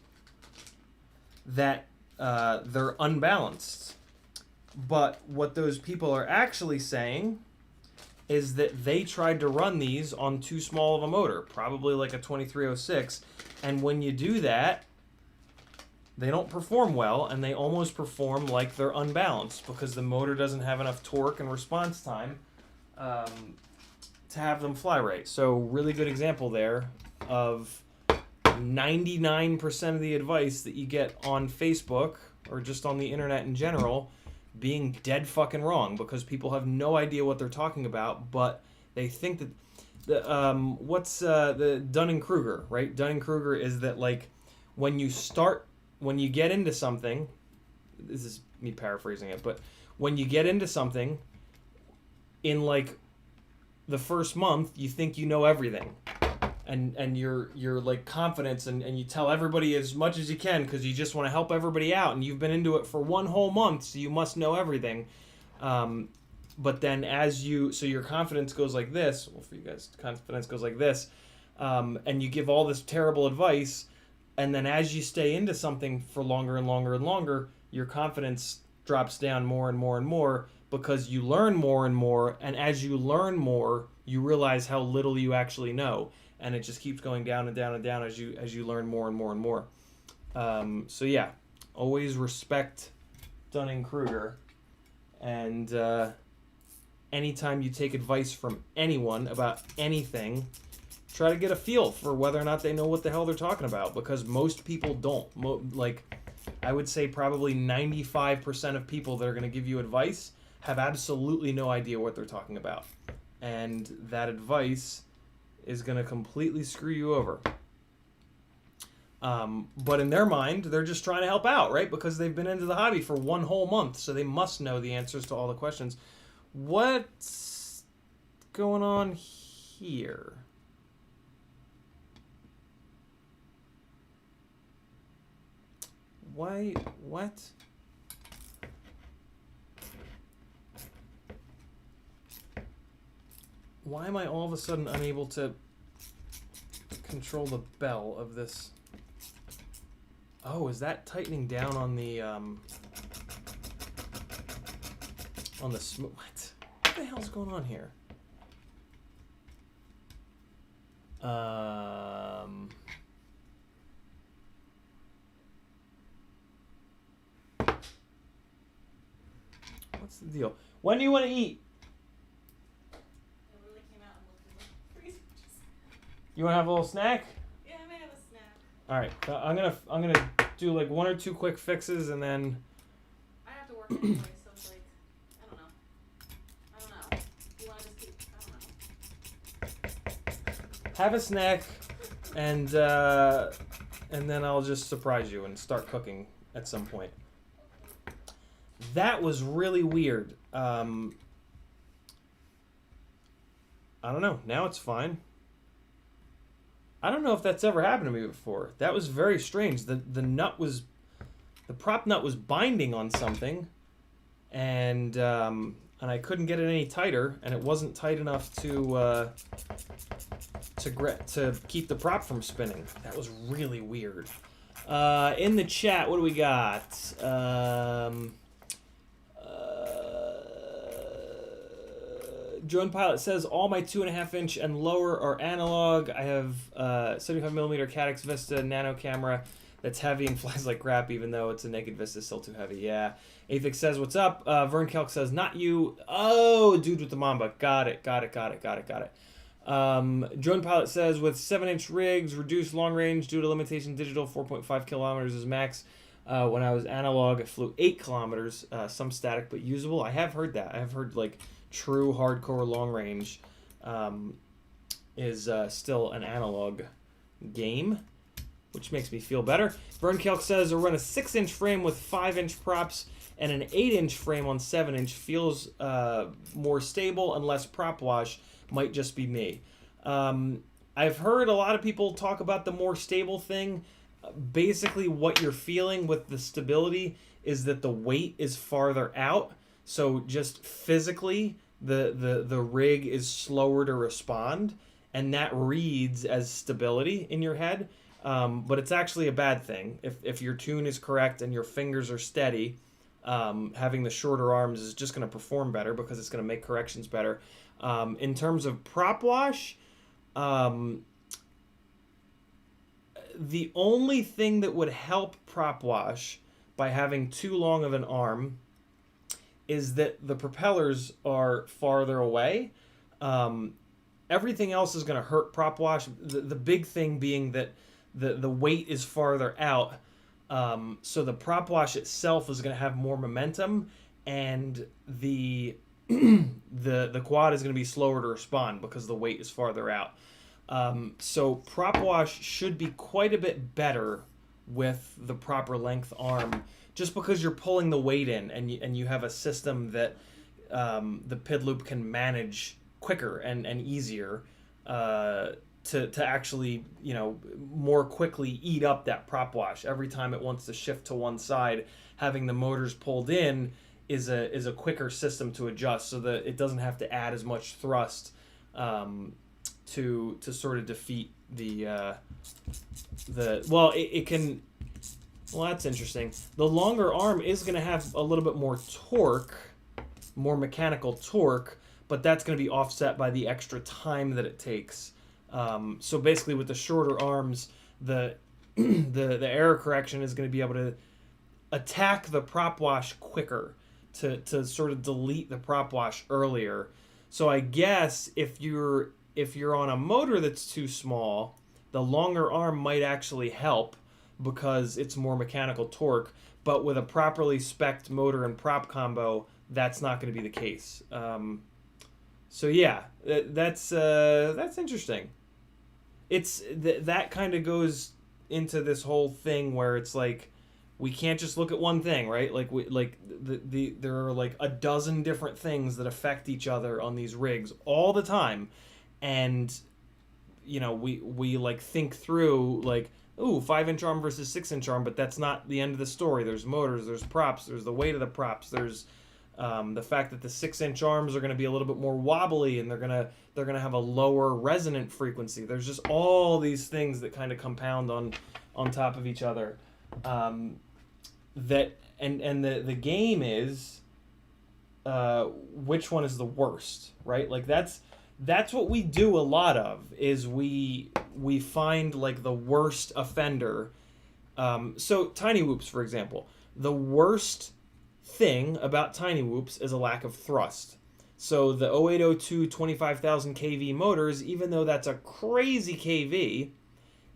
that they're unbalanced. But what those people are actually saying is that they tried to run these on too small of a motor, probably like a 2306, and when you do that, they don't perform well, and they almost perform like they're unbalanced because the motor doesn't have enough torque and response time to have them fly right. So really good example there of 99% of the advice that you get on Facebook or just on the internet in general being dead fucking wrong because people have no idea what they're talking about, but they think that the Dunning-Kruger, right? Dunning-Kruger is that like when you get into something, this is me paraphrasing it, but when you get into something in like the first month, you think you know everything. And you're like confidence and you tell everybody as much as you can because you just want to help everybody out and you've been into it for one whole month, so you must know everything. But then so your confidence goes like this. Well, for you guys, confidence goes like this. And you give all this terrible advice, and then as you stay into something for longer and longer and longer, your confidence drops down more and more and more because you learn more and more, and as you learn more, you realize how little you actually know. And it just keeps going down and down and down as you learn more and more and more. So yeah, always respect Dunning-Kruger. And anytime you take advice from anyone about anything, try to get a feel for whether or not they know what the hell they're talking about. Because most people don't. I would say probably 95% of people that are going to give you advice have absolutely no idea what they're talking about. And that advice is going to completely screw you over. But in their mind, they're just trying to help out, right? Because they've been into the hobby for one whole month, so they must know the answers to all the questions. What's going on here? Why? What? Why am I all of a sudden unable to control the bell of this? Oh, is that tightening down on the smooth? What the hell's going on here? What's the deal? When do you want to eat? You want to have a little snack? Yeah, I may have a snack. All right, I'm gonna do like one or two quick fixes and then. I have to work anyway, so it's like, I don't know. You want to just keep? I don't know. Have a snack, and then I'll just surprise you and start cooking at some point. That was really weird. I don't know. Now it's fine. I don't know if that's ever happened to me before. That was very strange. The prop nut was binding on something, and I couldn't get it any tighter, and it wasn't tight enough to keep the prop from spinning. That was really weird. In the chat, what do we got? Drone Pilot says, all my 2.5-inch and lower are analog. I have 75mm Caddx Vista nano camera that's heavy and flies like crap, even though it's a naked Vista, still too heavy. Yeah. Aphix says, what's up? Vern Kelk says, not you. Oh, dude with the Mamba. Got it. Drone Pilot says, with 7-inch rigs, reduced long range due to limitation digital, 4.5 kilometers is max. When I was analog, I flew 8 kilometers, some static but usable. I have heard that. I have heard like true hardcore long range is still an analog game, which makes me feel better. Vern Kelk says, I run a 6-inch frame with 5-inch props and an 8-inch frame on 7-inch. Feels more stable and less prop wash. Might just be me. I've heard a lot of people talk about the more stable thing. Basically what you're feeling with the stability is that the weight is farther out. So just physically, the rig is slower to respond, and that reads as stability in your head. But it's actually a bad thing. If your tune is correct and your fingers are steady, having the shorter arms is just going to perform better because it's going to make corrections better. In terms of prop wash, the only thing that would help prop wash by having too long of an arm is that the propellers are farther away. Everything else is going to hurt prop wash. The big thing being that the weight is farther out. So the prop wash itself is going to have more momentum, and the the quad is going to be slower to respond because the weight is farther out. So prop wash should be quite a bit better with the proper length arm, just because you're pulling the weight in, and you have a system that the PID loop can manage quicker and easier to actually, more quickly eat up that prop wash. Every time it wants to shift to one side, having the motors pulled in is a quicker system to adjust, so that it doesn't have to add as much thrust to sort of defeat it can. Well, that's interesting. The longer arm is going to have a little bit more torque, more mechanical torque, but that's going to be offset by the extra time that it takes. So basically, with the shorter arms, the error correction is going to be able to attack the prop wash quicker, to sort of delete the prop wash earlier. So I guess if you're on a motor that's too small, the longer arm might actually help because it's more mechanical torque. But with a properly spec'd motor and prop combo, that's not going to be the case. So yeah, that's interesting. It's that kind of goes into this whole thing where it's like, we can't just look at one thing, right? Like there are like a dozen different things that affect each other on these rigs all the time, and we like think through like, ooh, 5-inch arm versus 6-inch arm, but that's not the end of the story. There's motors, there's props, there's the weight of the props, there's the fact that the 6-inch arms are going to be a little bit more wobbly, and they're gonna have a lower resonant frequency. There's just all these things that kind of compound on top of each other. The game is which one is the worst, right? Like that's what we do a lot of, is we find like the worst offender. So tiny whoops, for example, the worst thing about tiny whoops is a lack of thrust. So the 0802 25,000 kV motors, even though that's a crazy kV,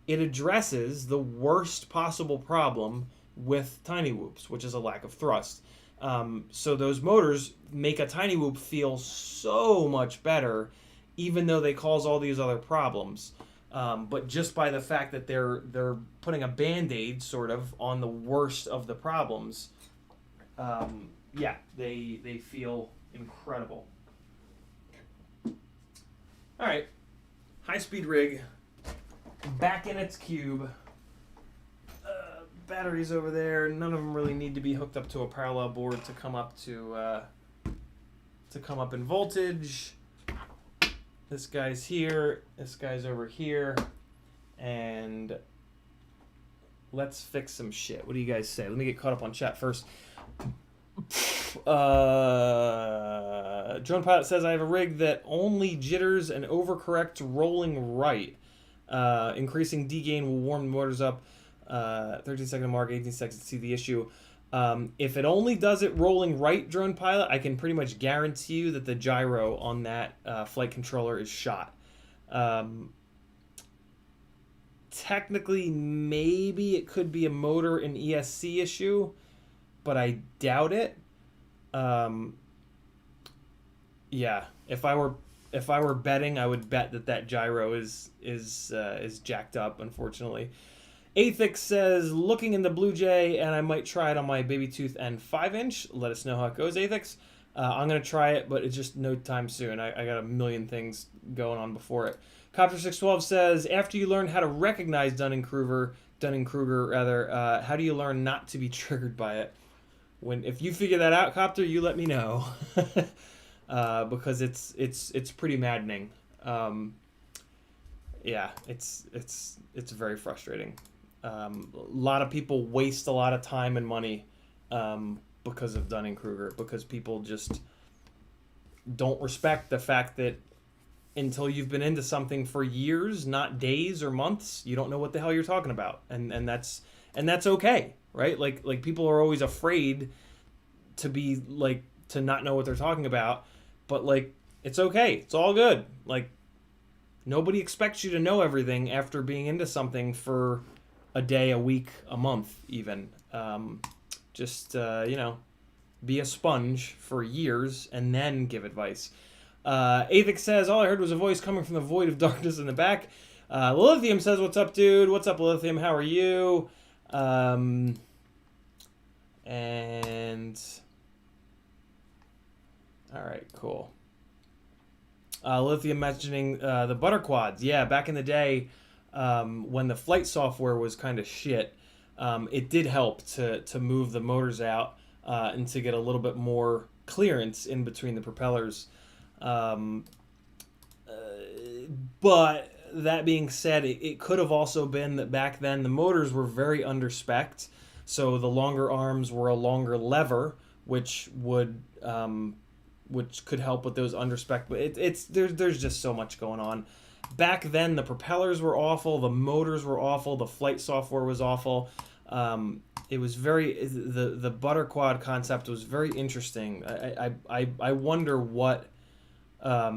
it addresses the worst possible problem with tiny whoops, which is a lack of thrust. So those motors make a tiny whoop feel so much better, even though they cause all these other problems. But just by the fact that they're putting a Band-Aid sort of on the worst of the problems, they feel incredible. All right, high-speed rig, back in its cube. Batteries over there. None of them really need to be hooked up to a parallel board to come up in voltage. This guy's here. This guy's over here, and let's fix some shit. What do you guys say? Let me get caught up on chat first. Drone Pilot says, I have a rig that only jitters and overcorrects rolling right. Increasing D-gain will warm the motors up. 13-second mark, 18 seconds to see the issue. If it only does it rolling right, Drone Pilot, I can pretty much guarantee you that the gyro on that flight controller is shot. Technically, maybe it could be a motor and ESC issue, but I doubt it. Yeah, if I were betting, I would bet that gyro is jacked up, unfortunately. Athix says, looking in the Blue Jay, and I might try it on my Baby Tooth and 5-inch. Let us know how it goes, Athix. I'm going to try it, but it's just no time soon. I got a million things going on before it. Copter612 says, after you learn how to recognize Dunning-Kruger, how do you learn not to be triggered by it? if you figure that out, Copter, you let me know. Because it's pretty maddening. Yeah, it's very frustrating. A lot of people waste a lot of time and money because of Dunning-Kruger, because people just don't respect the fact that until you've been into something for years, not days or months, you don't know what the hell you're talking about, and that's okay, right? Like people are always afraid to be like to not know what they're talking about, but like it's okay, it's all good. Like nobody expects you to know everything after being into something for a day, a week, a month, even. Just be a sponge for years and then give advice. Avik says, all I heard was a voice coming from the void of darkness in the back. Lilithium says, what's up, dude? What's up, Lilithium? How are you? And all right, cool. Lithium mentioning the butter quads. Yeah, back in the day, when the flight software was kind of shit, it did help to move the motors out and to get a little bit more clearance in between the propellers. But that being said, it could have also been that back then the motors were very under-spec'd, so the longer arms were a longer lever, which could help with those under-spec. But there's just so much going on. Back then, the propellers were awful, the motors were awful, the flight software was awful. It was the butter quad concept was very interesting. I wonder what, I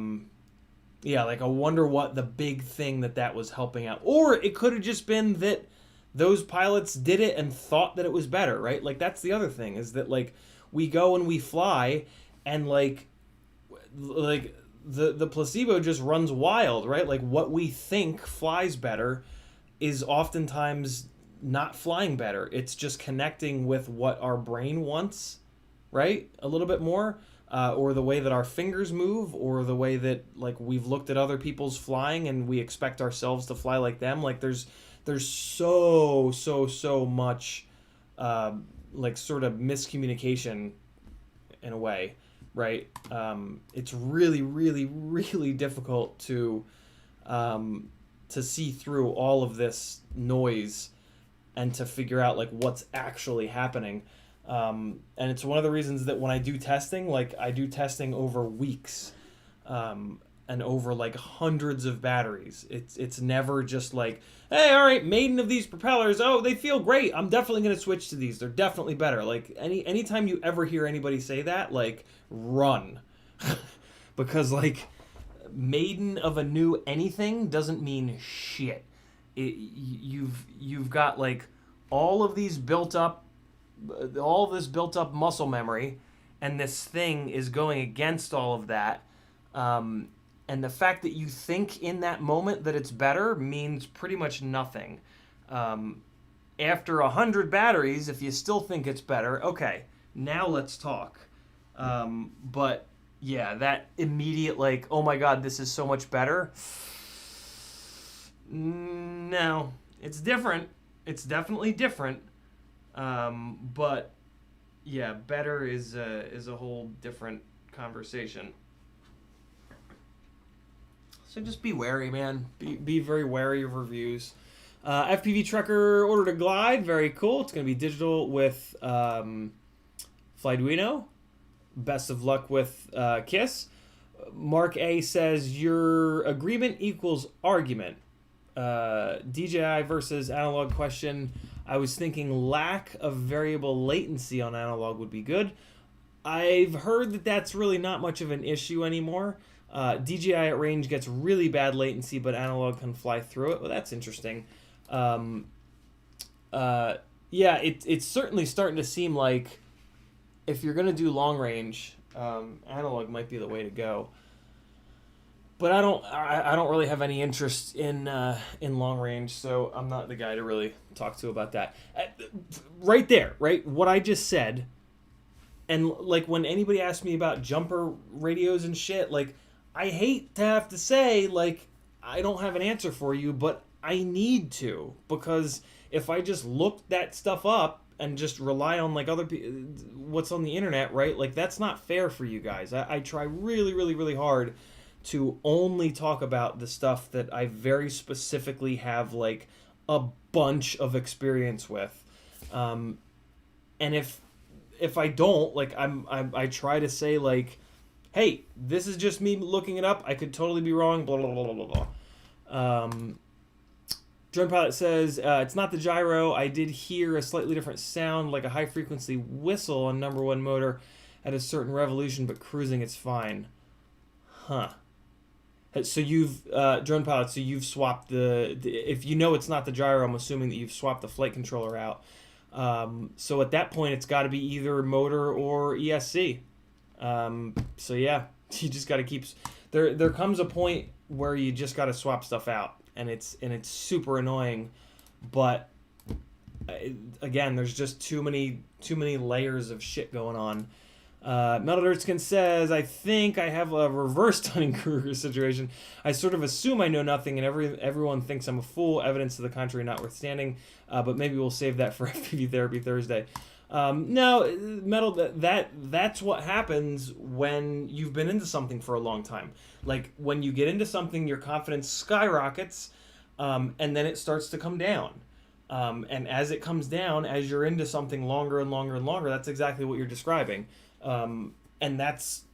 wonder what the big thing that was helping out. Or it could have just been that those pilots did it and thought that it was better, right? Like that's the other thing, is that like we go and we fly and like the placebo just runs wild, right? Like what we think flies better is oftentimes not flying better. It's just connecting with what our brain wants, right? A little bit more, or the way that our fingers move, or the way that like we've looked at other people's flying and we expect ourselves to fly like them. Like there's so much like sort of miscommunication in a way, right? It's really difficult to see through all of this noise and to figure out like what's actually happening. And it's one of the reasons that when I do testing, like I do testing over weeks, and over like hundreds of batteries. It's never just like, hey, all right, maiden of these propellers, oh, they feel great, I'm definitely going to switch to these, they're definitely better. Like anytime you ever hear anybody say that, like run. Because like maiden of a new anything doesn't mean shit. You've got like all this built up muscle memory, and this thing is going against all of that. And the fact that you think in that moment that it's better means pretty much nothing. After 100 batteries, if you still think it's better, okay, now let's talk. But yeah, that immediate like, oh my god, this is so much better. No, it's different. It's definitely different. But yeah, better is a whole different conversation. So just be wary, man. Be very wary of reviews. FPV Trucker ordered a glide. Very cool. It's going to be digital with Flyduino. Best of luck with KISS. Mark A says, your agreement equals argument. DJI versus analog question. I was thinking lack of variable latency on analog would be good. I've heard that that's really not much of an issue anymore. DJI at range gets really bad latency, but analog can fly through it. Well, that's interesting. Yeah, it's certainly starting to seem like if you're going to do long range, analog might be the way to go. But I don't really have any interest in long range, so I'm not the guy to really talk to about that. Right there, right? What I just said, and like when anybody asks me about jumper radios and shit, like I hate to have to say like I don't have an answer for you, but I need to, because if I just look that stuff up, and just rely on like what's on the internet, right? Like that's not fair for you guys. I try really, really, really hard to only talk about the stuff that I very specifically have like a bunch of experience with. And if I don't, like I try to say like, hey, this is just me looking it up. I could totally be wrong. Blah blah blah blah blah. Drone Pilot says it's not the gyro. I did hear a slightly different sound, like a high frequency whistle on number 1 motor at a certain revolution, but cruising it's fine. Huh. So you've Drone Pilot. So you've swapped the. If you know it's not the gyro, I'm assuming that you've swapped the flight controller out. So at that point, it's got to be either motor or ESC. So yeah, you just got to keep. There comes a point where you just got to swap stuff out, and it's super annoying. But again, there's just too many layers of shit going on. Metal Dirtskin says, I think I have a reverse Dunning-Kruger situation. I sort of assume I know nothing and everyone thinks I'm a fool, evidence to the contrary notwithstanding, but maybe we'll save that for FPV Therapy Thursday. No, Metal, that's what happens when you've been into something for a long time. Like, when you get into something, your confidence skyrockets, and then it starts to come down. And as it comes down, as you're into something longer and longer and longer, that's exactly what you're describing. And that's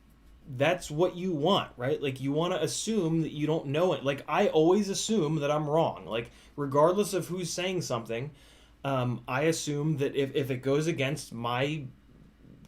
what you want, right? Like, you want to assume that you don't know it. Like, I always assume that I'm wrong. Like, regardless of who's saying something, I assume that if it goes against my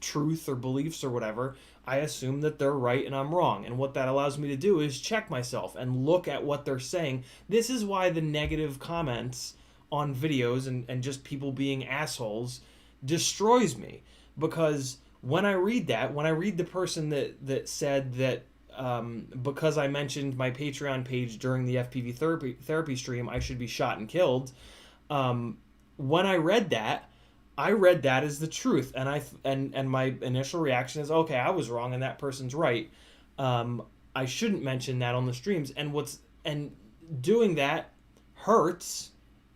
truth or beliefs or whatever, I assume that they're right and I'm wrong. And what that allows me to do is check myself and look at what they're saying. This is why the negative comments on videos and just people being assholes destroys me. Because when I read the person that said that because I mentioned my Patreon page during the FPV therapy stream, I should be shot and killed. When I read that as the truth, and my initial reaction is, okay, I was wrong and that person's right. I shouldn't mention that on the streams, and doing that hurts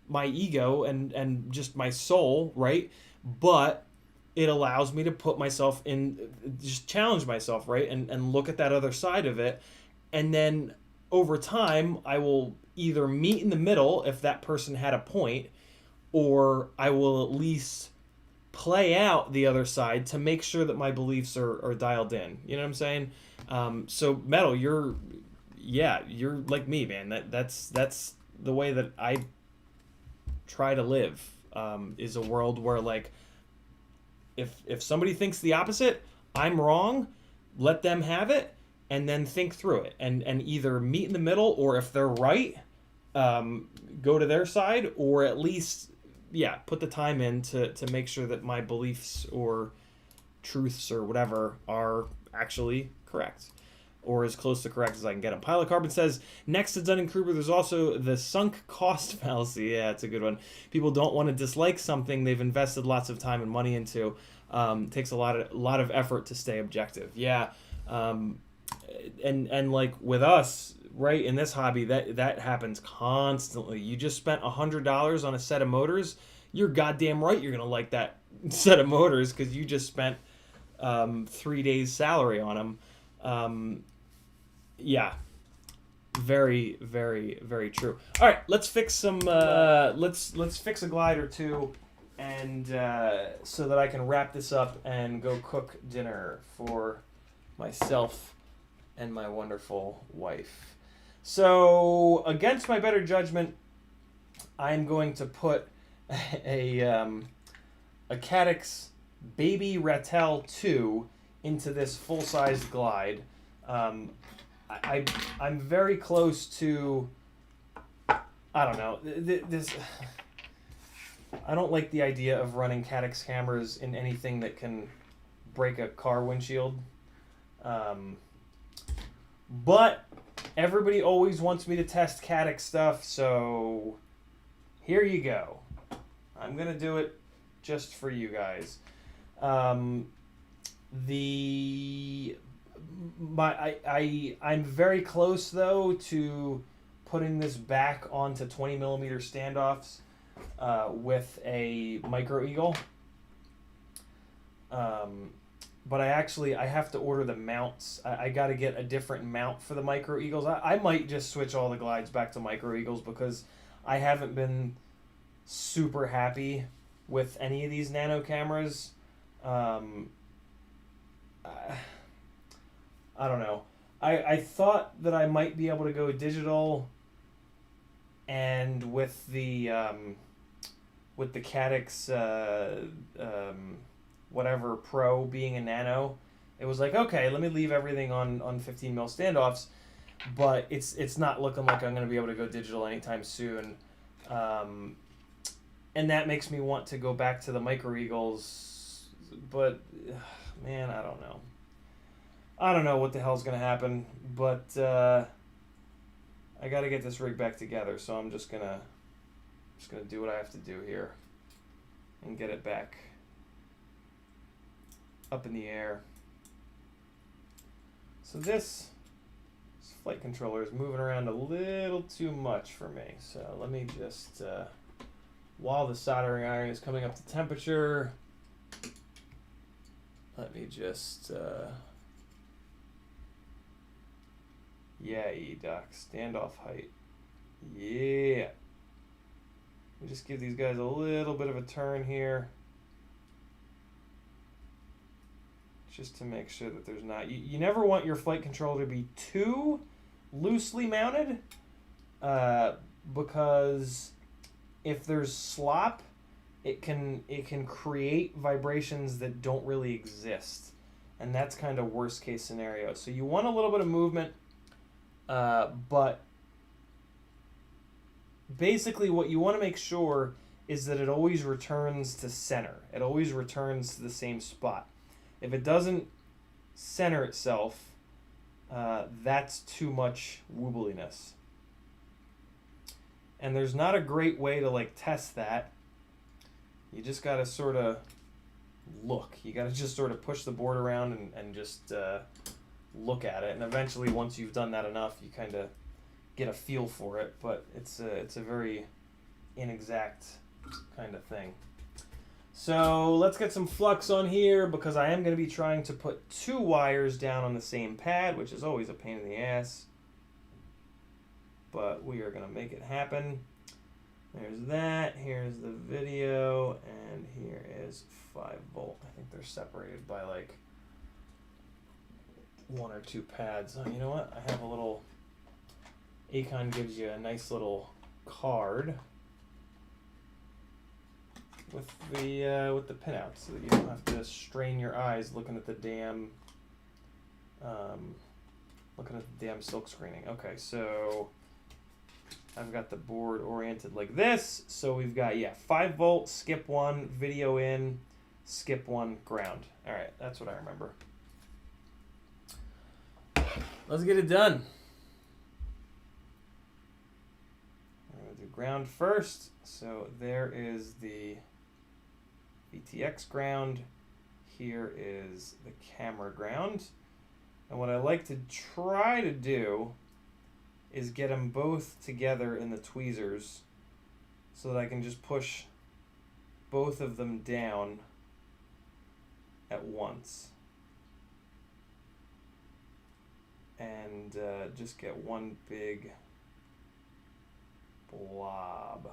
my ego and just my soul, right? But it allows me to put myself in, just challenge myself, right? And look at that other side of it. And then over time, I will either meet in the middle if that person had a point, or I will at least play out the other side to make sure that my beliefs are dialed in. You know what I'm saying? So Metal, you're like me, man. That's the way that I try to live, is a world where, like, if somebody thinks the opposite, I'm wrong, let them have it, and then think through it, and either meet in the middle, or if they're right, go to their side, or at least, put the time in to make sure that my beliefs or truths or whatever are actually correct, or as close to correct as I can get them. Pilot Carbon says, next to Dunning-Kruger, there's also the sunk cost fallacy. Yeah, it's a good one. People don't want to dislike something they've invested lots of time and money into. Takes a lot of effort to stay objective. Yeah, and like with us, right, in this hobby, that happens constantly. You just spent $100 on a set of motors. You're goddamn right you're gonna like that set of motors because you just spent 3 days' salary on them. Yeah, very, very, very true. All right, let's fix some. Let's fix a glide or two, and so that I can wrap this up and go cook dinner for myself and my wonderful wife. So, against my better judgment, I'm going to put a Cadix Baby Ratel 2 into this full-sized glide. I'm very close to, I don't know, this. I don't like the idea of running Cadix cameras in anything that can break a car windshield. But everybody always wants me to test Cadix stuff, so here you go. I'm gonna do it just for you guys. I'm very close though to putting this back onto 20mm standoffs with a Micro Eagle. But I have to order the mounts. I got to get a different mount for the Micro Eagles. I might just switch all the glides back to Micro Eagles because I haven't been super happy with any of these nano cameras. I don't know. I thought that I might be able to go digital, and with the Cadix whatever Pro being a nano, it was like, okay, let me leave everything on 15 mil standoffs, but it's not looking like I'm going to be able to go digital anytime soon. And that makes me want to go back to the Micro Eagles, but man, I don't know. I don't know what the hell's going to happen, but I got to get this rig back together, so I'm just gonna do what I have to do here and get it back up in the air. So this flight controller is moving around a little too much for me. So let me just, while the soldering iron is coming up to temperature, let me just, yeah, E-Doc, standoff height. Yeah. We just give these guys a little bit of a turn here, just to make sure that there's not, you never want your flight controller to be too loosely mounted, because if there's slop, it can create vibrations that don't really exist, and that's kind of worst case scenario. So you want a little bit of movement, but basically what you want to make sure is that it always returns to center. It always returns to the same spot. If it doesn't center itself, that's too much wobbliness. And there's not a great way to like test that. You just got to sort of look. You got to just sort of push the board around and just look at it. And eventually, once you've done that enough, you kind of get a feel for it. But it's a very inexact kind of thing. So let's get some flux on here, because I am going to be trying to put 2 wires down on the same pad, which is always a pain in the ass. But we are going to make it happen. There's that. Here's the video. And here is 5 volt. I think they're separated by like 1 or 2 pads. Oh, you know what? I have a little... Acon gives you a nice little card with the pinouts, so that you don't have to strain your eyes looking at the damn silk screening. Okay, so I've got the board oriented like this. So we've got 5 volt, skip 1, video in, skip 1, ground. All right, that's what I remember. Let's get it done. I'm gonna do ground first. So there is the VTX ground. Here is the camera ground. And what I like to try to do is get them both together in the tweezers so that I can just push both of them down at once. And just get one big blob.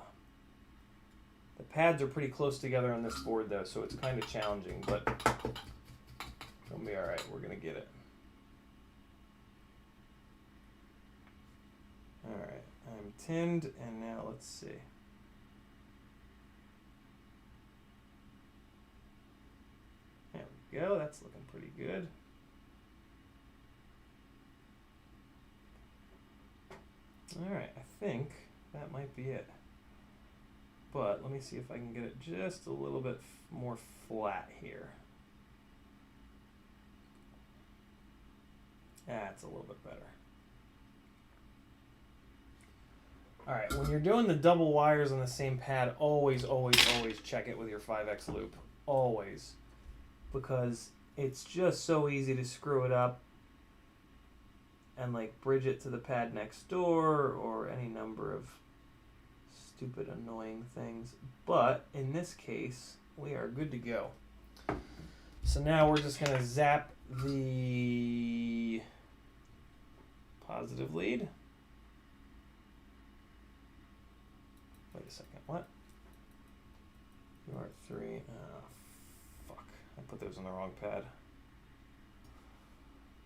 The pads are pretty close together on this board though, so it's kind of challenging, but it'll be alright. We're going to get it. Alright, I'm tinned, and now let's see. There we go, that's looking pretty good. Alright, I think that might be it. But let me see if I can get it just a little bit more flat here. That's a little bit better. Alright, when you're doing the double wires on the same pad, always check it with your 5X loop. Always. Because it's just so easy to screw it up and like bridge it to the pad next door or any number of stupid annoying things. But in this case, we are good to go. So now we're just going to zap the positive lead. Wait a second, what? You are 3. Oh, fuck. I put those on the wrong pad.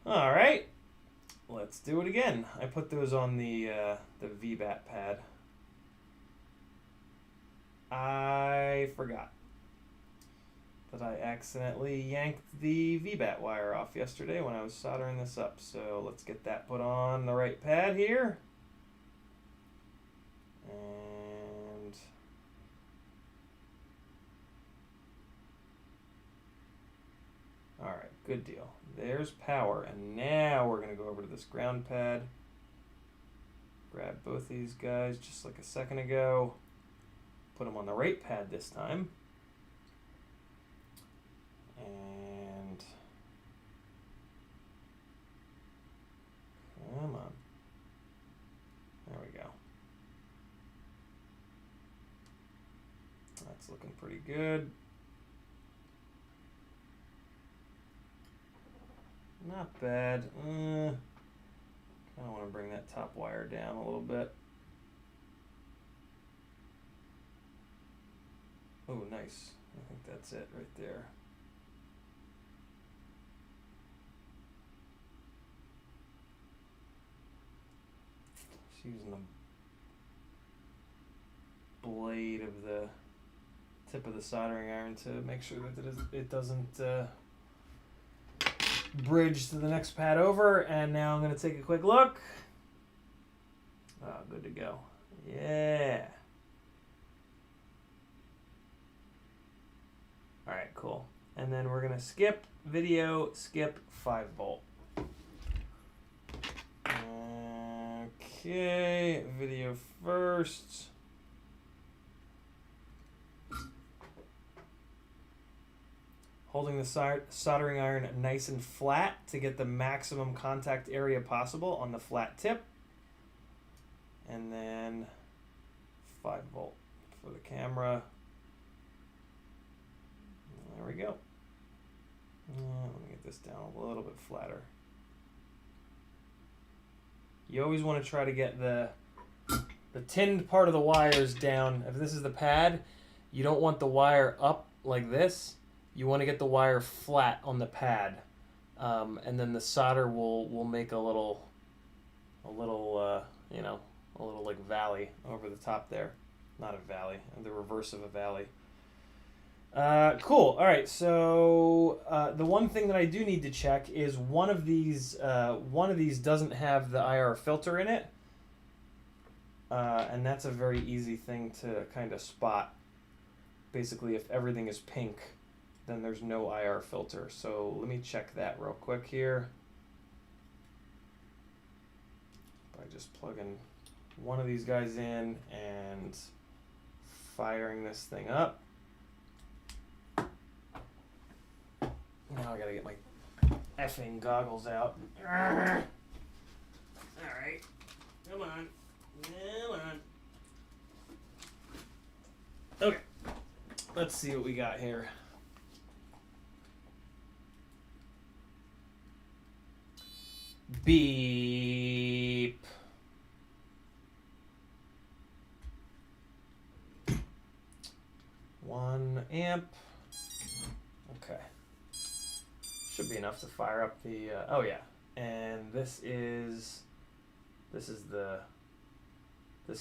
Alright. Let's do it again. I put those on the VBAT pad. I forgot that I accidentally yanked the VBAT wire off yesterday when I was soldering this up. So let's get that put on the right pad here. And alright, good deal. There's power. And now we're going to go over to this ground pad. Grab both these guys just like a second ago. Put them on the right pad this time. And come on. There we go. That's looking pretty good. Not bad. Kind of want to bring that top wire down a little bit. Oh, nice. I think that's it right there. Just using the blade of the tip of the soldering iron to make sure that it doesn't bridge to the next pad over. And now I'm going to take a quick look. Oh, good to go. Yeah. Alright, cool. And then we're going to skip video, skip 5 volt. Okay, video first. Holding the soldering iron nice and flat to get the maximum contact area possible on the flat tip. And then 5 volt for the camera. There we go. Let me get this down a little bit flatter. You always want to try to get the tinned part of the wires down. If this is the pad, you don't want the wire up like this. You want to get the wire flat on the pad, and then the solder will make a little like valley over the top there. Not a valley, the reverse of a valley. Cool. All right. So the one thing that I do need to check is one of these doesn't have the IR filter in it, and that's a very easy thing to kind of spot. Basically, if everything is pink, then there's no IR filter. So let me check that real quick here by just plugging one of these guys in and firing this thing up. Now I gotta get my effing goggles out. Alright. Come on. Come on. Okay. Let's see what we got here. Beep. One amp. Okay. Should be enough to fire up the, oh yeah. And this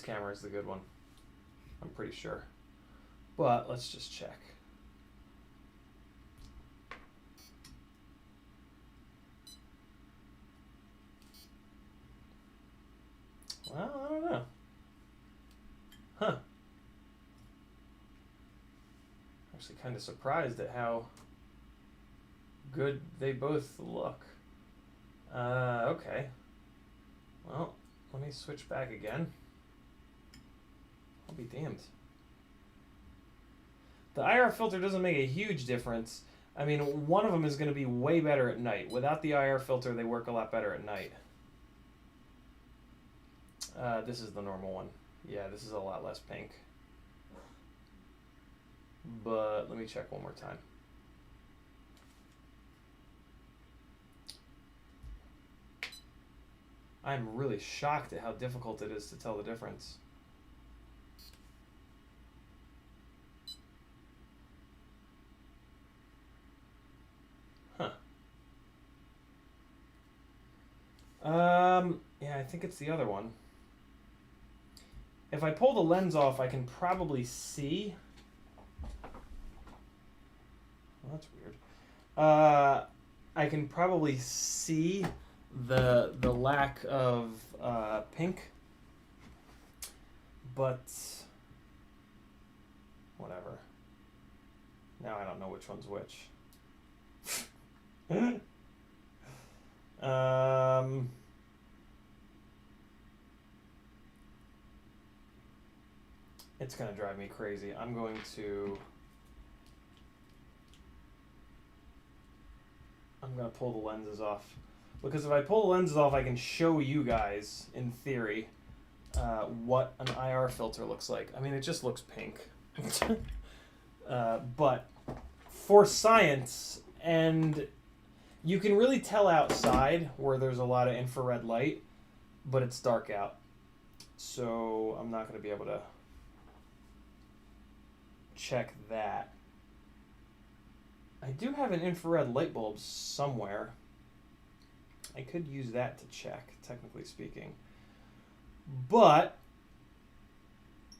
camera is the good one. I'm pretty sure. But let's just check. Well, I don't know. Huh. Actually kind of surprised at how good they both look. Okay. Well, let me switch back again. I'll be damned. The IR filter doesn't make a huge difference. I mean, one of them is going to be way better at night. Without the IR filter, they work a lot better at night. This is the normal one. Yeah, this is a lot less pink. But let me check one more time. I'm really shocked at how difficult it is to tell the difference. Huh. Yeah, I think it's the other one. If I pull the lens off, I can probably see. Well, that's weird. I can probably see the lack of pink, but whatever. Now I don't know which one's which. It's gonna drive me crazy. I'm going to pull the lenses off, because if I pull the lenses off, I can show you guys in theory what an IR filter looks like. I mean, it just looks pink. But for science, and you can really tell outside where there's a lot of infrared light, but it's dark out. So I'm not going to be able to check that. I do have an infrared light bulb somewhere. I could use that to check, technically speaking. But,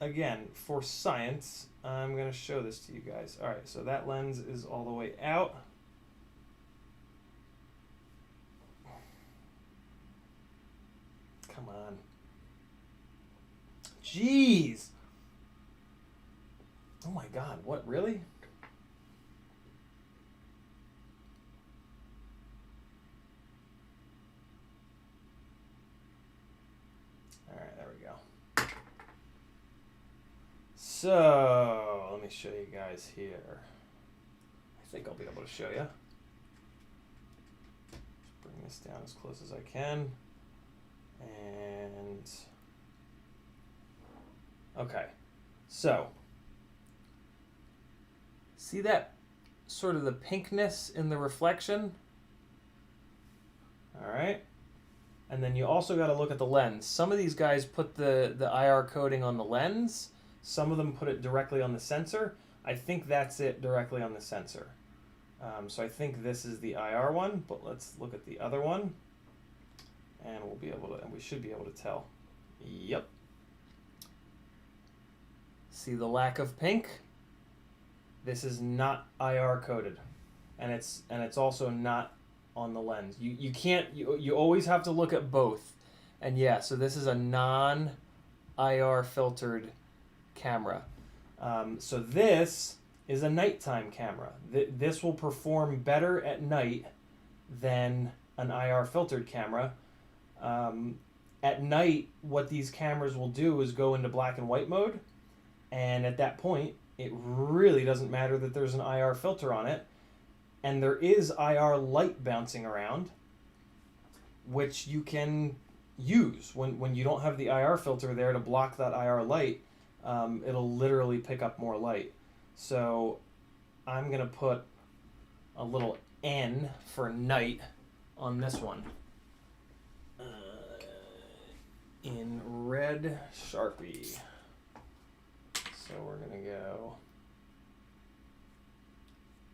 again, for science, I'm going to show this to you guys. Alright, so that lens is all the way out. Come on. Jeez! Oh my god, what, really? Alright, there we go. So, let me show you guys here. I think I'll be able to show you. Just bring this down as close as I can. And okay, so see that sort of the pinkness in the reflection? All right. And then you also got to look at the lens. Some of these guys put the IR coating on the lens. Some of them put it directly on the sensor. I think that's it directly on the sensor. So I think this is the IR one, but let's look at the other one. And we'll be able to, and we should be able to tell. Yep. See the lack of pink? This is not IR coated, and it's also not on the lens. You can't, you always have to look at both. And yeah, so this is a non-IR filtered camera. So this is a nighttime camera. This will perform better at night than an IR filtered camera. At night, what these cameras will do is go into black and white mode, and at that point, it really doesn't matter that there's an IR filter on it, and there is IR light bouncing around, which you can use when you don't have the IR filter there to block that IR light. It'll literally pick up more light. So I'm gonna put a little N for night on this one. In red Sharpie. So we're gonna go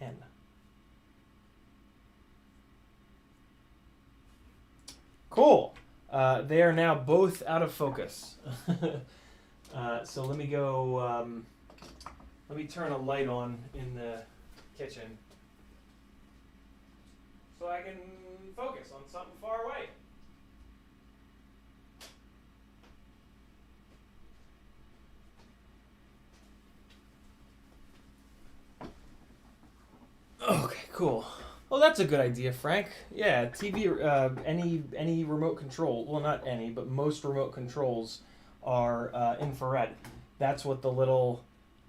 N. Cool. They are now both out of focus. So let me go, let me turn a light on in the kitchen so I can focus on something far away. Okay, cool. Oh, that's a good idea, Frank. Yeah, TV, any remote control, well, not any, but most remote controls are infrared. That's what the little,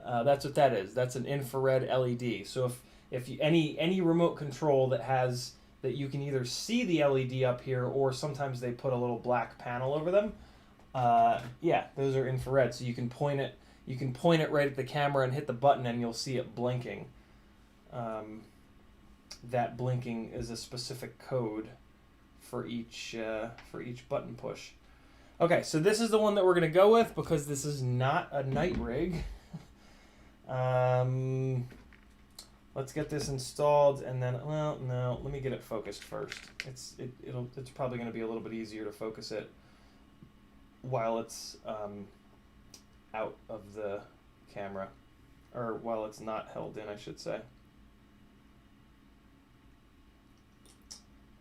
that's what that is. That's an infrared LED. So if you, any remote control that has, that you can either see the LED up here, or sometimes they put a little black panel over them, yeah, those are infrared. So you can point it right at the camera and hit the button and you'll see it blinking. That blinking is a specific code for each button push. Okay, so this is the one that we're gonna go with because this is not a night rig. Let's get this installed and then, well, no, let me get it focused first. It's probably gonna be a little bit easier to focus it while it's out of the camera, or while it's not held in, I should say.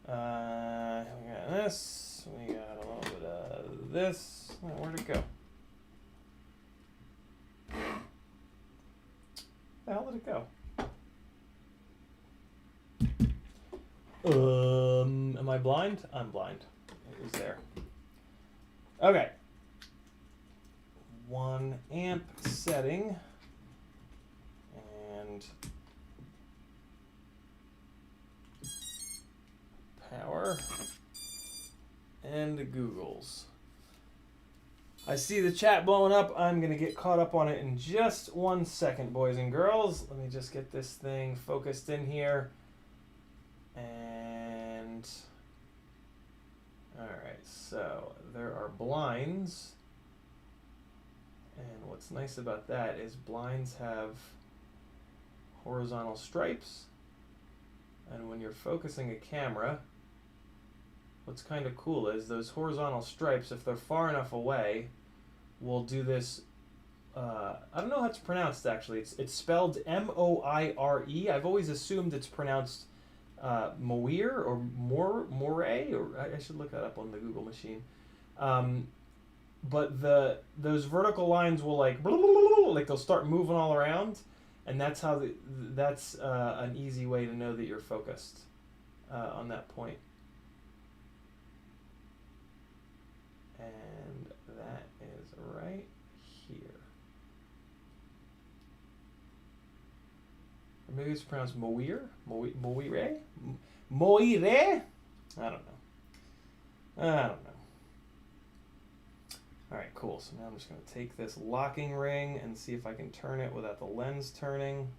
We got this. We got a little bit of this. Oh, where'd it go? Where the hell did it go? Am I blind? I'm blind. It was there. Okay. 1 amp setting. And power. And the Googles. I see the chat blowing up. I'm going to get caught up on it in just 1 second, boys and girls. Let me just get this thing focused in here. And alright, so there are blinds. And what's nice about that is blinds have horizontal stripes. And when you're focusing a camera, what's kind of cool is those horizontal stripes, if they're far enough away, will do this. I don't know how it's pronounced actually. It's spelled M-O-I-R-E. I've always assumed it's pronounced Moire or Moray, or I should look that up on the Google machine. But those vertical lines will like they'll start moving all around, and that's how that's an easy way to know that you're focused on that point. And that is right here. Or maybe it's pronounced Moire? Moire? Moire? I don't know. Alright, cool. So now I'm just going to take this locking ring and see if I can turn it without the lens turning.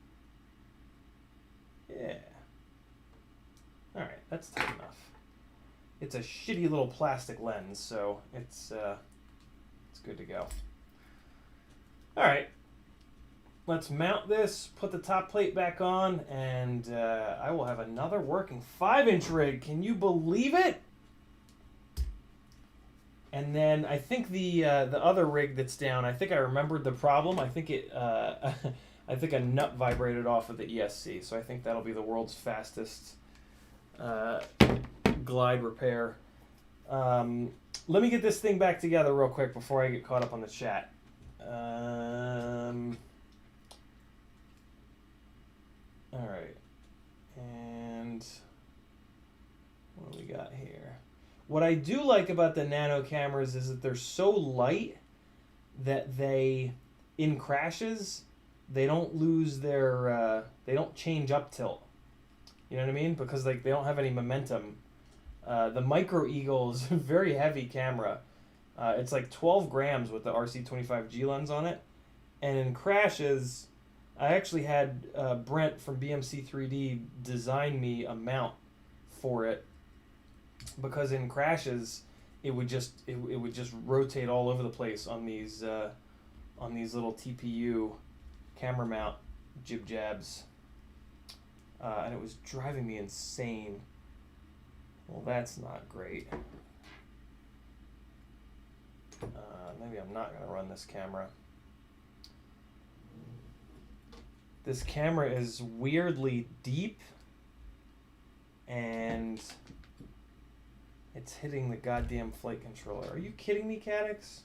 Yeah. Alright, that's tight enough. It's a shitty little plastic lens, so it's good to go. Alright. Let's mount this, put the top plate back on, and I will have another working 5-inch rig. Can you believe it? And then I think the other rig that's down, I think I remembered the problem. I think I think a nut vibrated off of the ESC, so I think that'll be the world's fastest glide repair. Let me get this thing back together real quick before I get caught up on the chat. All right, and what do we got here? What I do like about the nano cameras is that they're so light that they, in crashes, they don't lose their, they don't change up tilt. You know what I mean? Because like they don't have any momentum. The Micro Eagle is a very heavy camera. It's like 12 grams with the RC25G lens on it. And in crashes, I actually had Brent from BMC 3D design me a mount for it, because in crashes it would just rotate all over the place on these little TPU camera mount jib jabs, and it was driving me insane. Well, that's not great. Maybe I'm not gonna run this camera. This camera is weirdly deep, and it's hitting the goddamn flight controller. Are you kidding me, Cadix?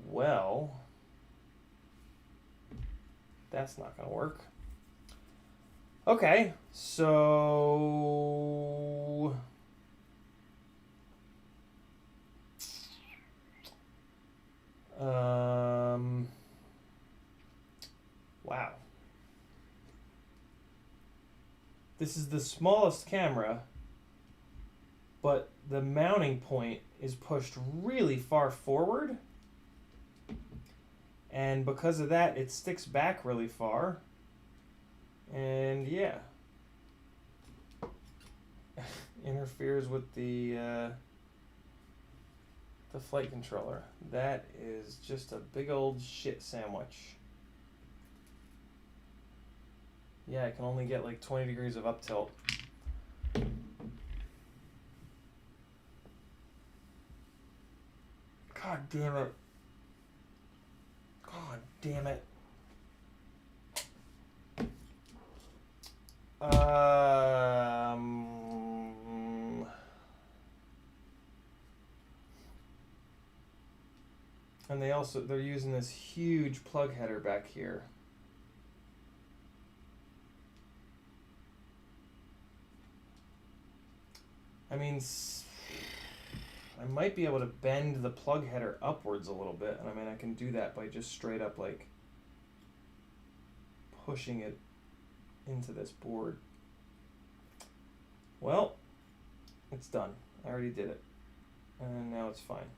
Well, that's not gonna work. Okay, so wow. This is the smallest camera, but the mounting point is pushed really far forward. and because of that, it sticks back really far. And yeah, interferes with the flight controller. That is just a big old shit sandwich. Yeah, I can only get like 20 degrees of up tilt. God damn it. God damn it. And they're using this huge plug header back here. I mean, I might be able to bend the plug header upwards a little bit. And I mean, I can do that by just straight up like pushing it into this board. Well, it's done. I already did it. And now it's fine.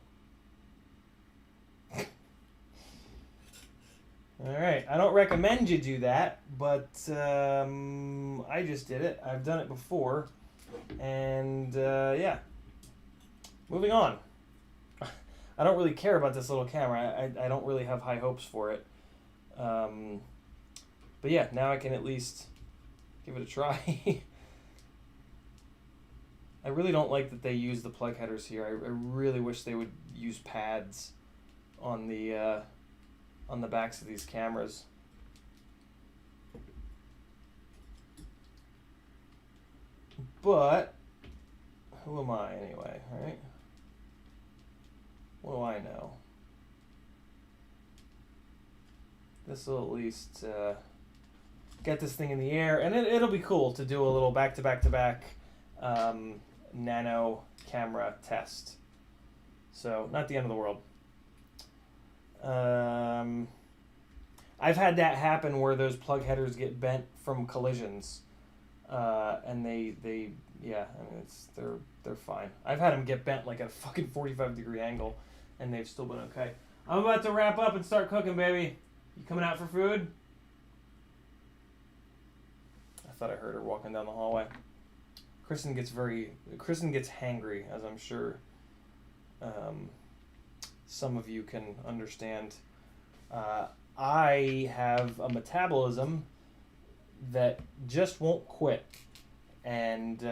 Alright, I don't recommend you do that, but I just did it. I've done it before. And yeah. Moving on. I don't really care about this little camera. I don't really have high hopes for it. But yeah, now I can at least give it a try. I really don't like that they use the plug headers here. I really wish they would use pads on the backs of these cameras. But who am I anyway, right? What do I know? This will at least get this thing in the air, and it'll be cool to do a little back-to-back-to-back nano camera test. So, not the end of the world. I've had that happen where those plug headers get bent from collisions, and they yeah, I mean they're fine. I've had them get bent like at a fucking 45-degree angle, and they've still been okay. I'm about to wrap up and start cooking, baby. You coming out for food? I thought I heard her walking down the hallway. Kristen gets hangry, as I'm sure some of you can understand. I have a metabolism that just won't quit, and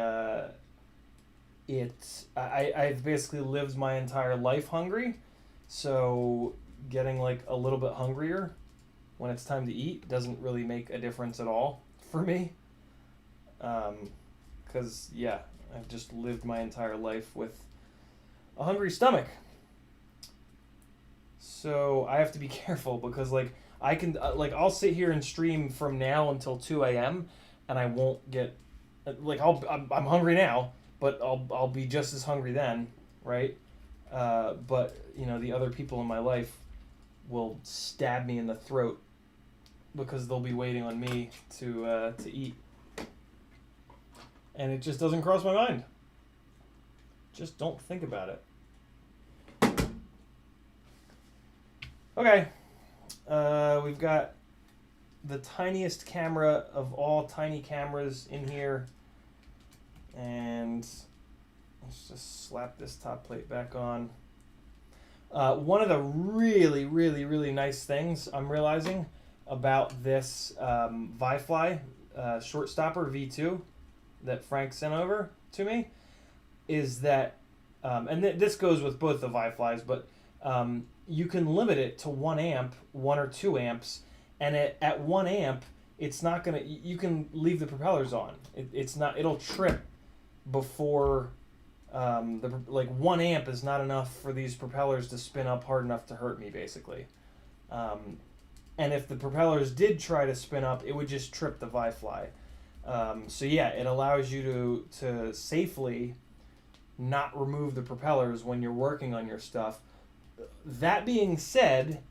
I've basically lived my entire life hungry, so getting like a little bit hungrier when it's time to eat doesn't really make a difference at all for me, because yeah, I've just lived my entire life with a hungry stomach. So I have to be careful, because like I can I'll sit here and stream from now until 2 a.m. and I won't get like I'm hungry now, but I'll be just as hungry then, right? But you know, the other people in my life will stab me in the throat because they'll be waiting on me to eat, and it just doesn't cross my mind. Just don't think about it. Okay, we've got the tiniest camera of all tiny cameras in here, and let's just slap this top plate back on. One of the really, really, really nice things I'm realizing about this Vifly short stopper V2 that Frank sent over to me is that, and this goes with both the Viflys, but you can limit it to 1 amp, 1 or 2 amps, and at 1 amp, it's not gonna. You can leave the propellers on. It's not. It'll trip before. Like 1 amp is not enough for these propellers to spin up hard enough to hurt me, basically. And if the propellers did try to spin up, it would just trip the Vifly. So yeah, it allows you to safely not remove the propellers when you're working on your stuff. That being said,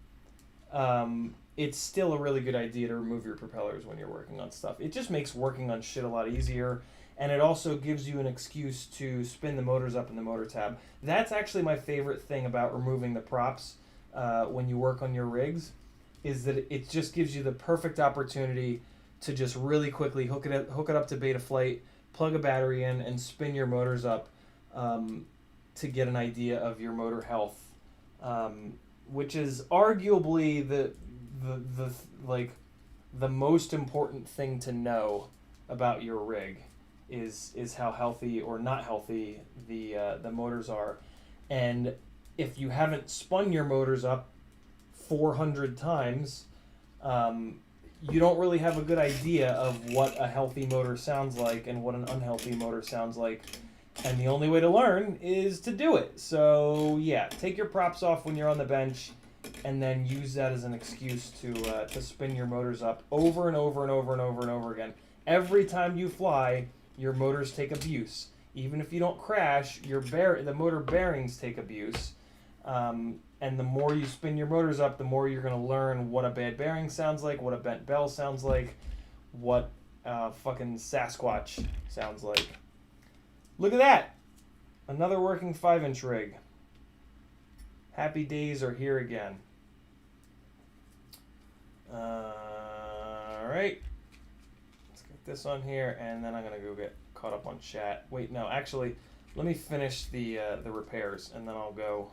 it's still a really good idea to remove your propellers when you're working on stuff. It just makes working on shit a lot easier, and it also gives you an excuse to spin the motors up in the motor tab. That's actually my favorite thing about removing the props when you work on your rigs, is that it just gives you the perfect opportunity to just really quickly hook it up to Betaflight, plug a battery in, and spin your motors up to get an idea of your motor health, which is arguably the most important thing to know about your rig is how healthy or not healthy the motors are. And if you haven't spun your motors up 400 times, you don't really have a good idea of what a healthy motor sounds like and what an unhealthy motor sounds like. And the only way to learn is to do it. So yeah, take your props off when you're on the bench, and then use that as an excuse to spin your motors up over and over and over and over and over again. Every time you fly, your motors take abuse. Even if you don't crash, the motor bearings take abuse. And the more you spin your motors up, the more you're going to learn what a bad bearing sounds like, what a bent bell sounds like, what fucking Sasquatch sounds like. Look at that! Another working 5-inch rig. Happy days are here again. Alright. Let's get this on here, and then I'm going to go get caught up on chat. Wait, no, actually, let me finish the repairs, and then I'll go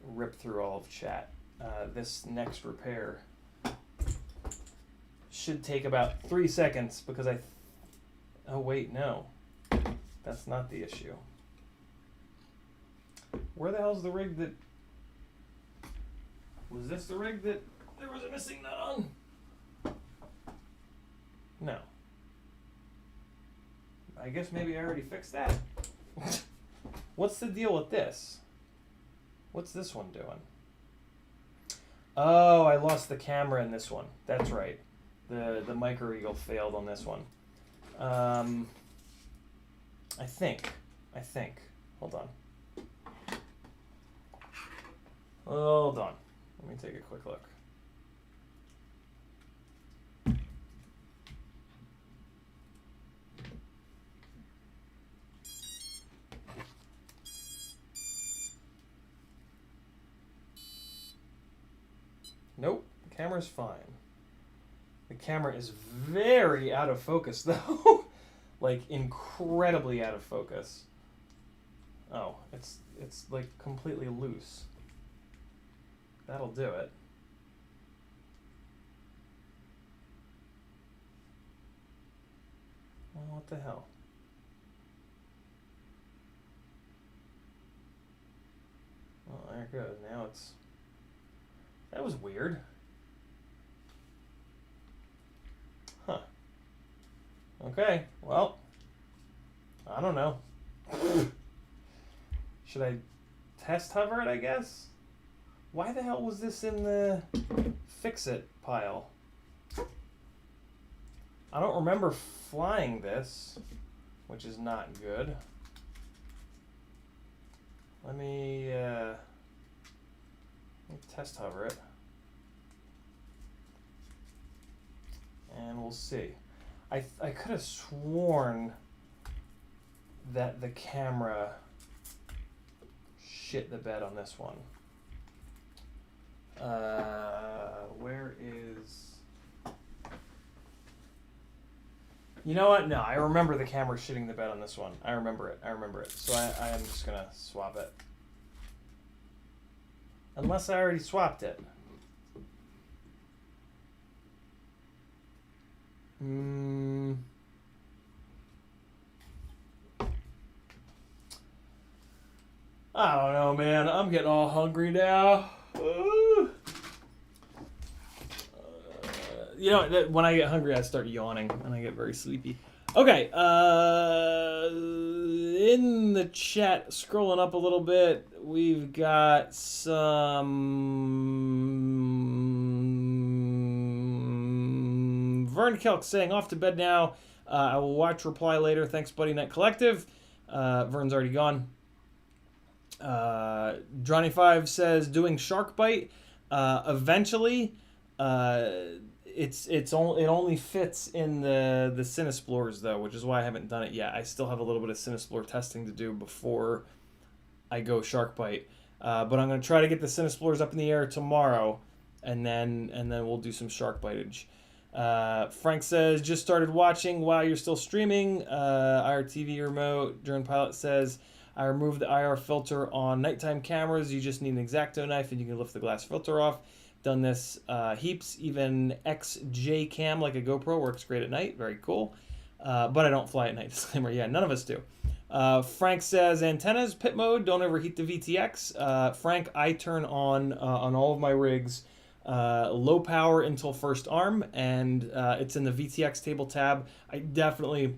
rip through all of chat. This next repair should take about 3 seconds because oh wait, no. That's not the issue. Where the hell's the rig that... Was this the rig that there was a missing nut on? No. I guess maybe I already fixed that. What's the deal with this? What's this one doing? Oh, I lost the camera in this one. That's right. The Micro Eagle failed on this one. I think. Hold on. Hold on. Let me take a quick look. Nope, the camera's fine. The camera is very out of focus though. Like incredibly out of focus. Oh, it's like completely loose. That'll do it. Well, what the hell? Well, there it goes. Now it's... That was weird. Huh. Okay, well, I don't know. Should I test hover it, I guess? Why the hell was this in the fix-it pile? I don't remember flying this, which is not good. Let me test hover it. And we'll see. I could have sworn that the camera shit the bed on this one. Where is... You know what? No, I remember the camera shitting the bed on this one. I remember it. So I am just going to swap it. Unless I already swapped it. I don't know, man. I'm getting all hungry now. You know, when I get hungry, I start yawning, and I get very sleepy. Okay, in the chat, scrolling up a little bit, we've got some... Vern Kelk saying, off to bed now. I will watch reply later. Thanks, Buddy Net Collective. Vern's already gone. Johnny5 says, doing shark bite. Eventually, it only fits in the Cinesplores though, which is why I haven't done it yet. I still have a little bit of Cinesplore testing to do before I go shark bite. But I'm going to try to get the Cinesplores up in the air tomorrow, and then we'll do some shark bitage. Frank says, just started watching while you're still streaming. IR TV remote. Drone Pilot says, I removed the IR filter on nighttime cameras. You just need an X-Acto knife and you can lift the glass filter off. Done this heaps. Even XJ cam like a GoPro works great at night. Very cool. But I don't fly at night. Disclaimer. Yeah, none of us do. Frank says, antennas, pit mode, don't overheat the VTX. Frank, I turn on all of my rigs low power until first arm, and it's in the VTX table tab. I definitely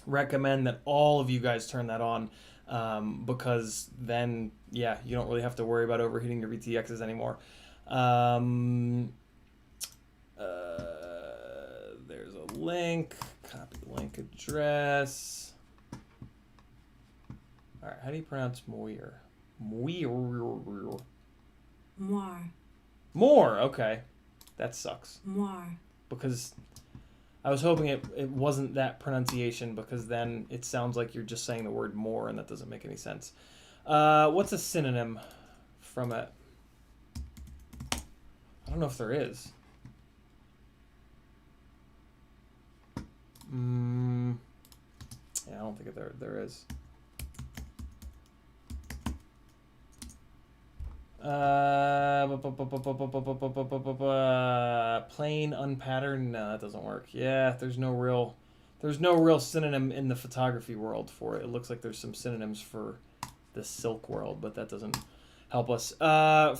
recommend that all of you guys turn that on, because then, yeah, you don't really have to worry about overheating your VTXs anymore. There's a link. Copy link address. All right, how do you pronounce Moir? Moir. More, okay. That sucks. More. Because I was hoping it wasn't that pronunciation, because then it sounds like you're just saying the word more, and that doesn't make any sense. What's a synonym from it? I don't know if there is. Yeah, I don't think there is. Plain, unpatterned. No, that doesn't work. Yeah, there's no real synonym in the photography world for it. It looks like there's some synonyms for the silk world, but that doesn't help us.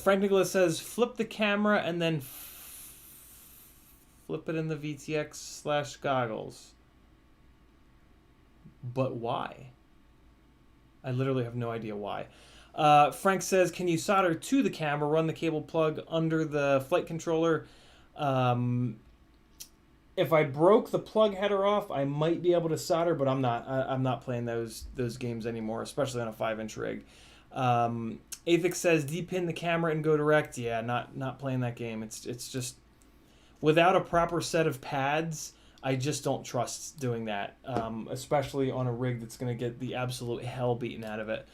Frank Nicholas says, flip the camera and then flip it in the VTX/goggles. But why? I literally have no idea why. Frank says, can you solder to the camera, run the cable plug under the flight controller? If I broke the plug header off, I might be able to solder, but I'm not playing those games anymore, especially on a 5-inch rig. Athix says, depin the camera and go direct. Yeah, not playing that game. It's just, without a proper set of pads, I just don't trust doing that, especially on a rig that's going to get the absolute hell beaten out of it.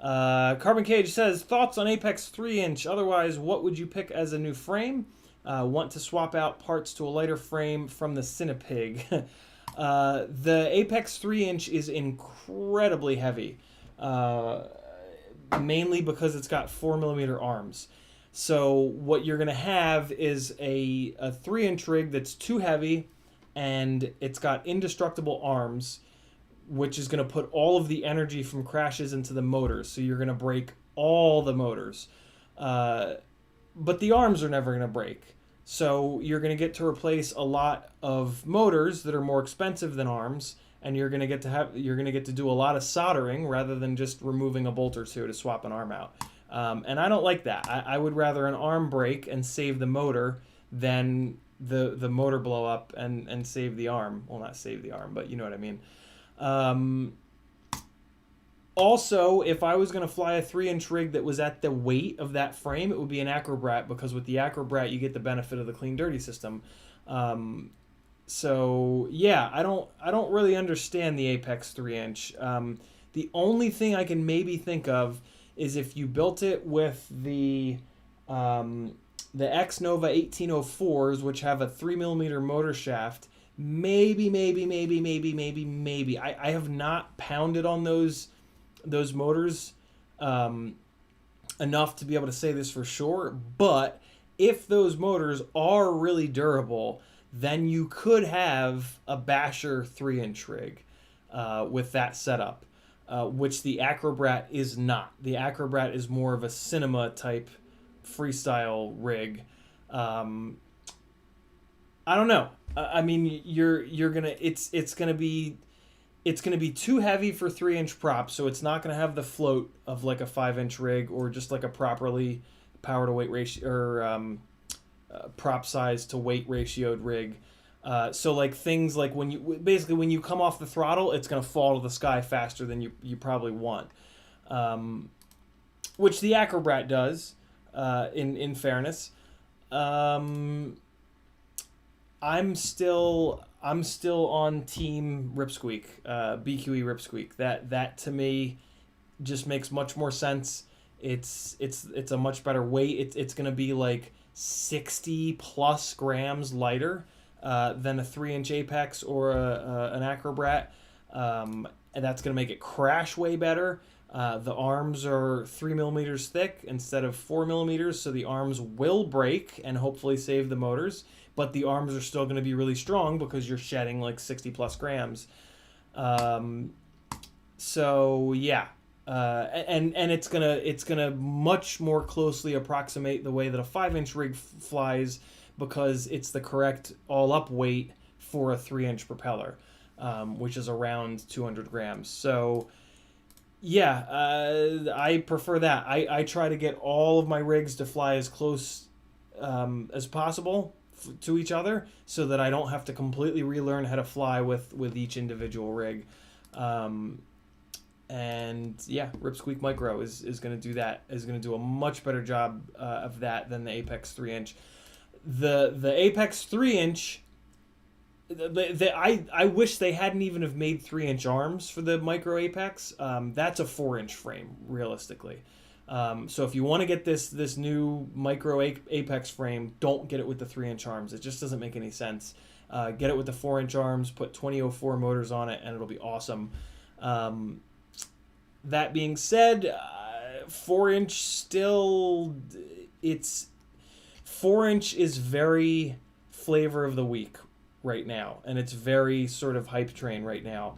Carbon Cage says, thoughts on Apex 3-inch? Otherwise, what would you pick as a new frame? Want to swap out parts to a lighter frame from the Cinepig. The Apex 3-inch is incredibly heavy, mainly because it's got 4mm arms. So what you're going to have is a 3-inch rig that's too heavy, and it's got indestructible arms, which is going to put all of the energy from crashes into the motors. So you're going to break all the motors. But the arms are never going to break. So you're going to get to replace a lot of motors that are more expensive than arms, and you're going to get to do a lot of soldering rather than just removing a bolt or two to swap an arm out. And I don't like that. I would rather an arm break and save the motor than the motor blow up and save the arm. Well, not save the arm, but you know what I mean. Also, if I was going to fly a 3-inch rig that was at the weight of that frame, it would be an Acrobrat, because with the Acrobrat you get the benefit of the clean dirty system. So yeah, I don't really understand the Apex 3-inch. The only thing I can maybe think of is if you built it with the X-Nova 1804s, which have a 3mm motor shaft. Maybe. I have not pounded on those motors enough to be able to say this for sure, but if those motors are really durable, then you could have a basher 3-inch rig with that setup, which the Acrobrat is not. The Acrobrat is more of a cinema type freestyle rig. I don't know. I mean, it's gonna be too heavy for 3-inch props, so it's not gonna have the float of like a 5-inch rig or just like a properly power to weight ratio or prop size to weight ratioed rig. So like things like when you come off the throttle, it's gonna fall to the sky faster than you probably want, which the Acrobrat does. In fairness, I'm still on team Ripsqueak, BQE Ripsqueak. That to me just makes much more sense. It's a much better weight. It's gonna be like 60 plus grams lighter than a 3-inch Apex or an Acrobrat. And that's going to make it crash way better. The arms are 3 millimeters thick instead of 4 millimeters, so the arms will break and hopefully save the motors, but the arms are still going to be really strong because you're shedding like 60 plus grams. So yeah, and it's gonna much more closely approximate the way that a 5-inch rig flies, because it's the correct all-up weight for a 3-inch propeller, which is around 200 grams. So yeah, I prefer that. I try to get all of my rigs to fly as close as possible to each other, so that I don't have to completely relearn how to fly with each individual rig. And yeah, Ripsqueak Micro is going to do that. Is going to do a much better job of that than the Apex 3-inch. The Apex 3-inch, I wish they hadn't even have made 3-inch arms for the Micro Apex. That's a 4-inch frame, realistically. So if you want to get this new Micro Apex frame, don't get it with the 3-inch arms. It just doesn't make any sense. Get it with the 4-inch arms, put 2004 motors on it, and it'll be awesome. That being said, 4-inch still, 4-inch is very flavor of the week right now, and it's very sort of hype train right now.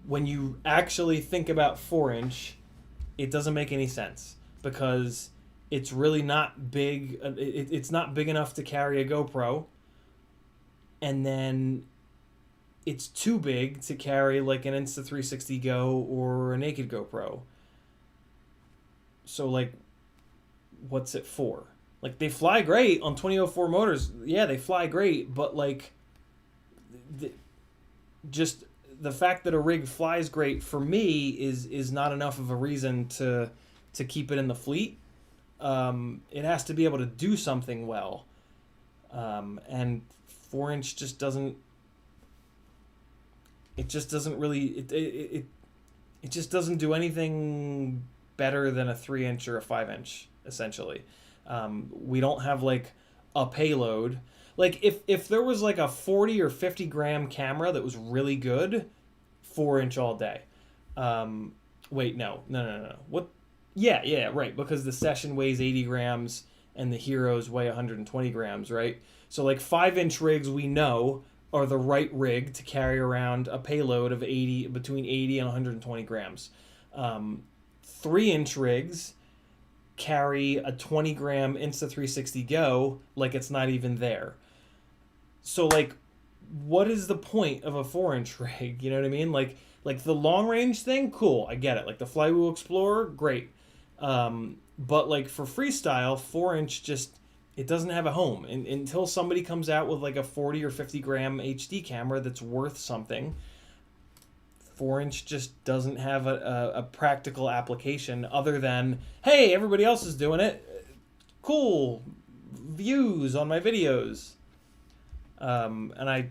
When you actually think about 4-inch, it doesn't make any sense, because it's really not big. It's not big enough to carry a GoPro, and then it's too big to carry like an Insta360 Go or a naked GoPro. So like, what's it for? Like, they fly great on 2004 motors. Yeah, they fly great, but like, just the fact that a rig flies great for me is not enough of a reason to keep it in the fleet. It has to be able to do something well, and 4-inch just doesn't. It just doesn't really. It just doesn't do anything better than a 3-inch or a 5-inch. Essentially, we don't have like a payload. Like, if there was like a 40 or 50 gram camera that was really good, 4-inch all day. Wait, no. What? Yeah, right. Because the Session weighs 80 grams and the Heroes weigh 120 grams, right? So like 5-inch rigs, we know, are the right rig to carry around a payload of between 80 and 120 grams. 3-inch rigs carry a 20 gram Insta360 Go like it's not even there. So like, what is the point of a 4-inch rig? You know what I mean? Like the long range thing, cool, I get it. Like the Flywheel Explorer, great. But like for freestyle, 4-inch just, it doesn't have a home. And until somebody comes out with like a 40 or 50 gram HD camera that's worth something, 4-inch just doesn't have a practical application other than, hey, everybody else is doing it. Cool views on my videos. And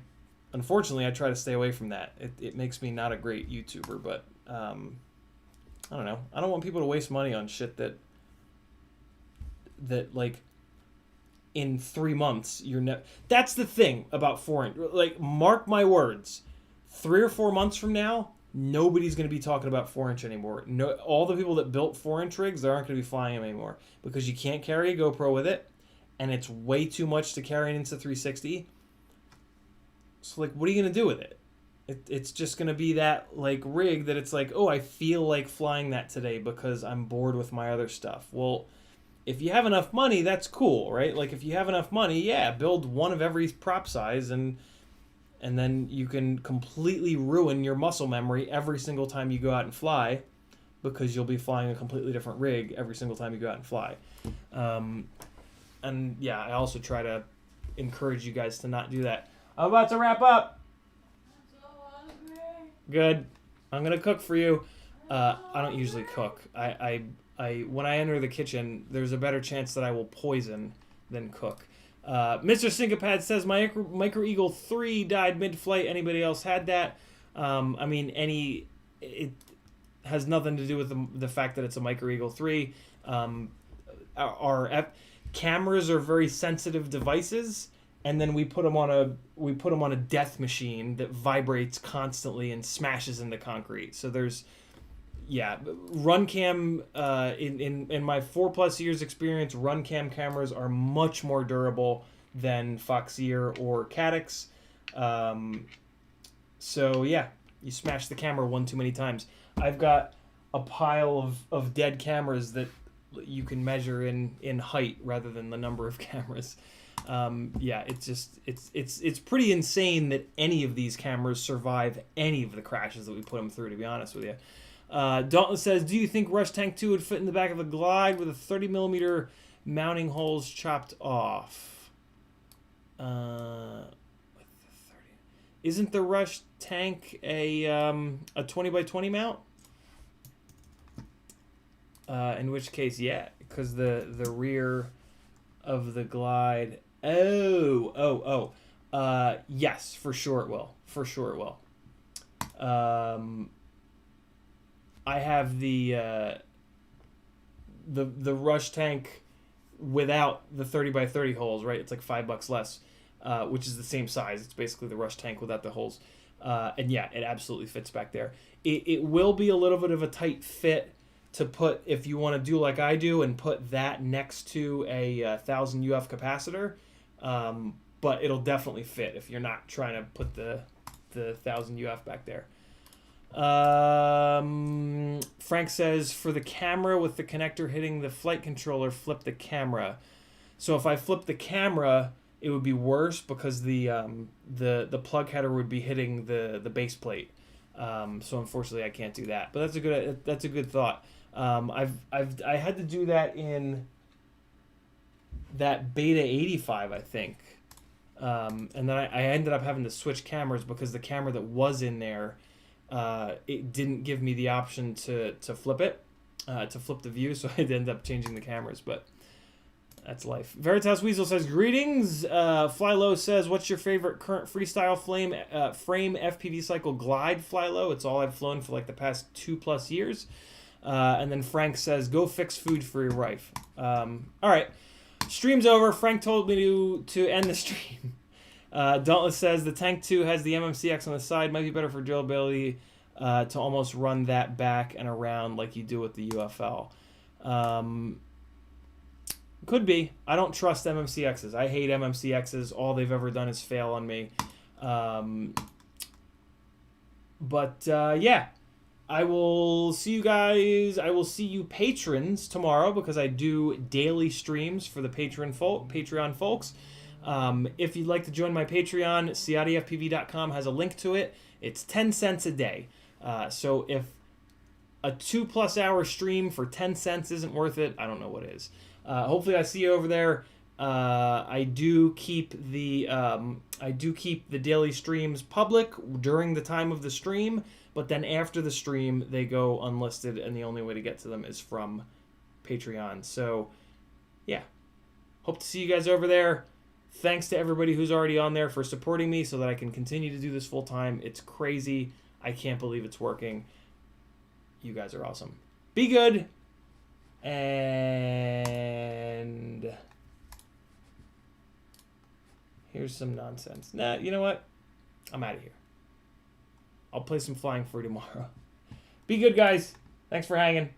unfortunately, I try to stay away from that. It makes me not a great YouTuber, but I don't know. I don't want people to waste money on shit that like, in 3 months, that's the thing about 4-inch. Like, mark my words, 3 or 4 months from now, nobody's going to be talking about 4-inch anymore. No, all the people that built 4-inch rigs, they aren't going to be flying them anymore, because you can't carry a GoPro with it, and it's way too much to carry an Insta360. So like, what are you going to do with it? It's just going to be that like rig that it's like, oh, I feel like flying that today because I'm bored with my other stuff. Well, if you have enough money, that's cool, right? Like, if you have enough money, yeah, build one of every prop size, and then you can completely ruin your muscle memory every single time you go out and fly, because you'll be flying a completely different rig every single time you go out and fly. And yeah, I also try to encourage you guys to not do that. I'm about to wrap up. I'm so hungry. Good. I'm gonna cook for you. I don't usually cook. I when I enter the kitchen, there's a better chance that I will poison than cook. Mr. Syncopad says, my Micro Eagle 3 died mid-flight. Anybody else had that? I mean, it has nothing to do with the fact that it's a Micro Eagle 3. cameras are very sensitive devices, and then we put them on a death machine that vibrates constantly and smashes into concrete. So there's, yeah, RunCam, in my 4+ years experience, RunCam cameras are much more durable than Foxeer or Caddx. So yeah, you smash the camera one too many times. I've got a pile of dead cameras that you can measure in height rather than the number of cameras. Yeah, it's pretty insane that any of these cameras survive any of the crashes that we put them through, to be honest with you. Dauntless says, do you think Rush Tank 2 would fit in the back of a Glide with a 30mm mounting holes chopped off? Isn't the Rush Tank a 20x20 mount? In which case, yeah, because the rear of the Glide. Yes, for sure it will. For sure it will. I have the Rush Tank without the 30x30 holes, right? It's like $5 less, which is the same size. It's basically the Rush Tank without the holes. And yeah, it absolutely fits back there. It will be a little bit of a tight fit to put, if you want to do like I do and put that next to a 1000 UF capacitor, but it'll definitely fit if you're not trying to put the 1000 UF back there. Frank says, for the camera with the connector hitting the flight controller, flip the camera. So if I flip the camera, it would be worse because the plug header would be hitting the base plate. So unfortunately I can't do that, but that's a good thought. I had to do that in that Beta 85, I think. And then I ended up having to switch cameras because the camera that was in there, it didn't give me the option to flip it, to flip the view, so I had to end up changing the cameras, but that's life. Veritas Weasel says, greetings. Fly Low says, what's your favorite current freestyle frame FPV cycle Glide, Fly Low? It's all I've flown for like the past 2+ years. And then Frank says, go fix food for your wife. All right. Stream's over. Frank told me to end the stream. Dauntless says, the Tank 2 has the MMCX on the side. Might be better for drillability to almost run that back and around like you do with the UFL. Could be. I don't trust MMCXs. I hate MMCXs. All they've ever done is fail on me. Yeah. I will see you guys. I will see you patrons tomorrow because I do daily streams for the Patreon folks. If you'd like to join my Patreon, CiottiFPV.com has a link to it. It's 10 cents a day. So if a 2+ hour stream for 10 cents isn't worth it, I don't know what is. Hopefully I see you over there. I do keep the daily streams public during the time of the stream, but then after the stream they go unlisted, and the only way to get to them is from Patreon. So yeah, hope to see you guys over there. Thanks to everybody who's already on there for supporting me so that I can continue to do this full time. It's crazy. I can't believe it's working. You guys are awesome. Be good. And here's some nonsense. Nah, you know what? I'm out of here. I'll play some Flying Free tomorrow. Be good, guys. Thanks for hanging.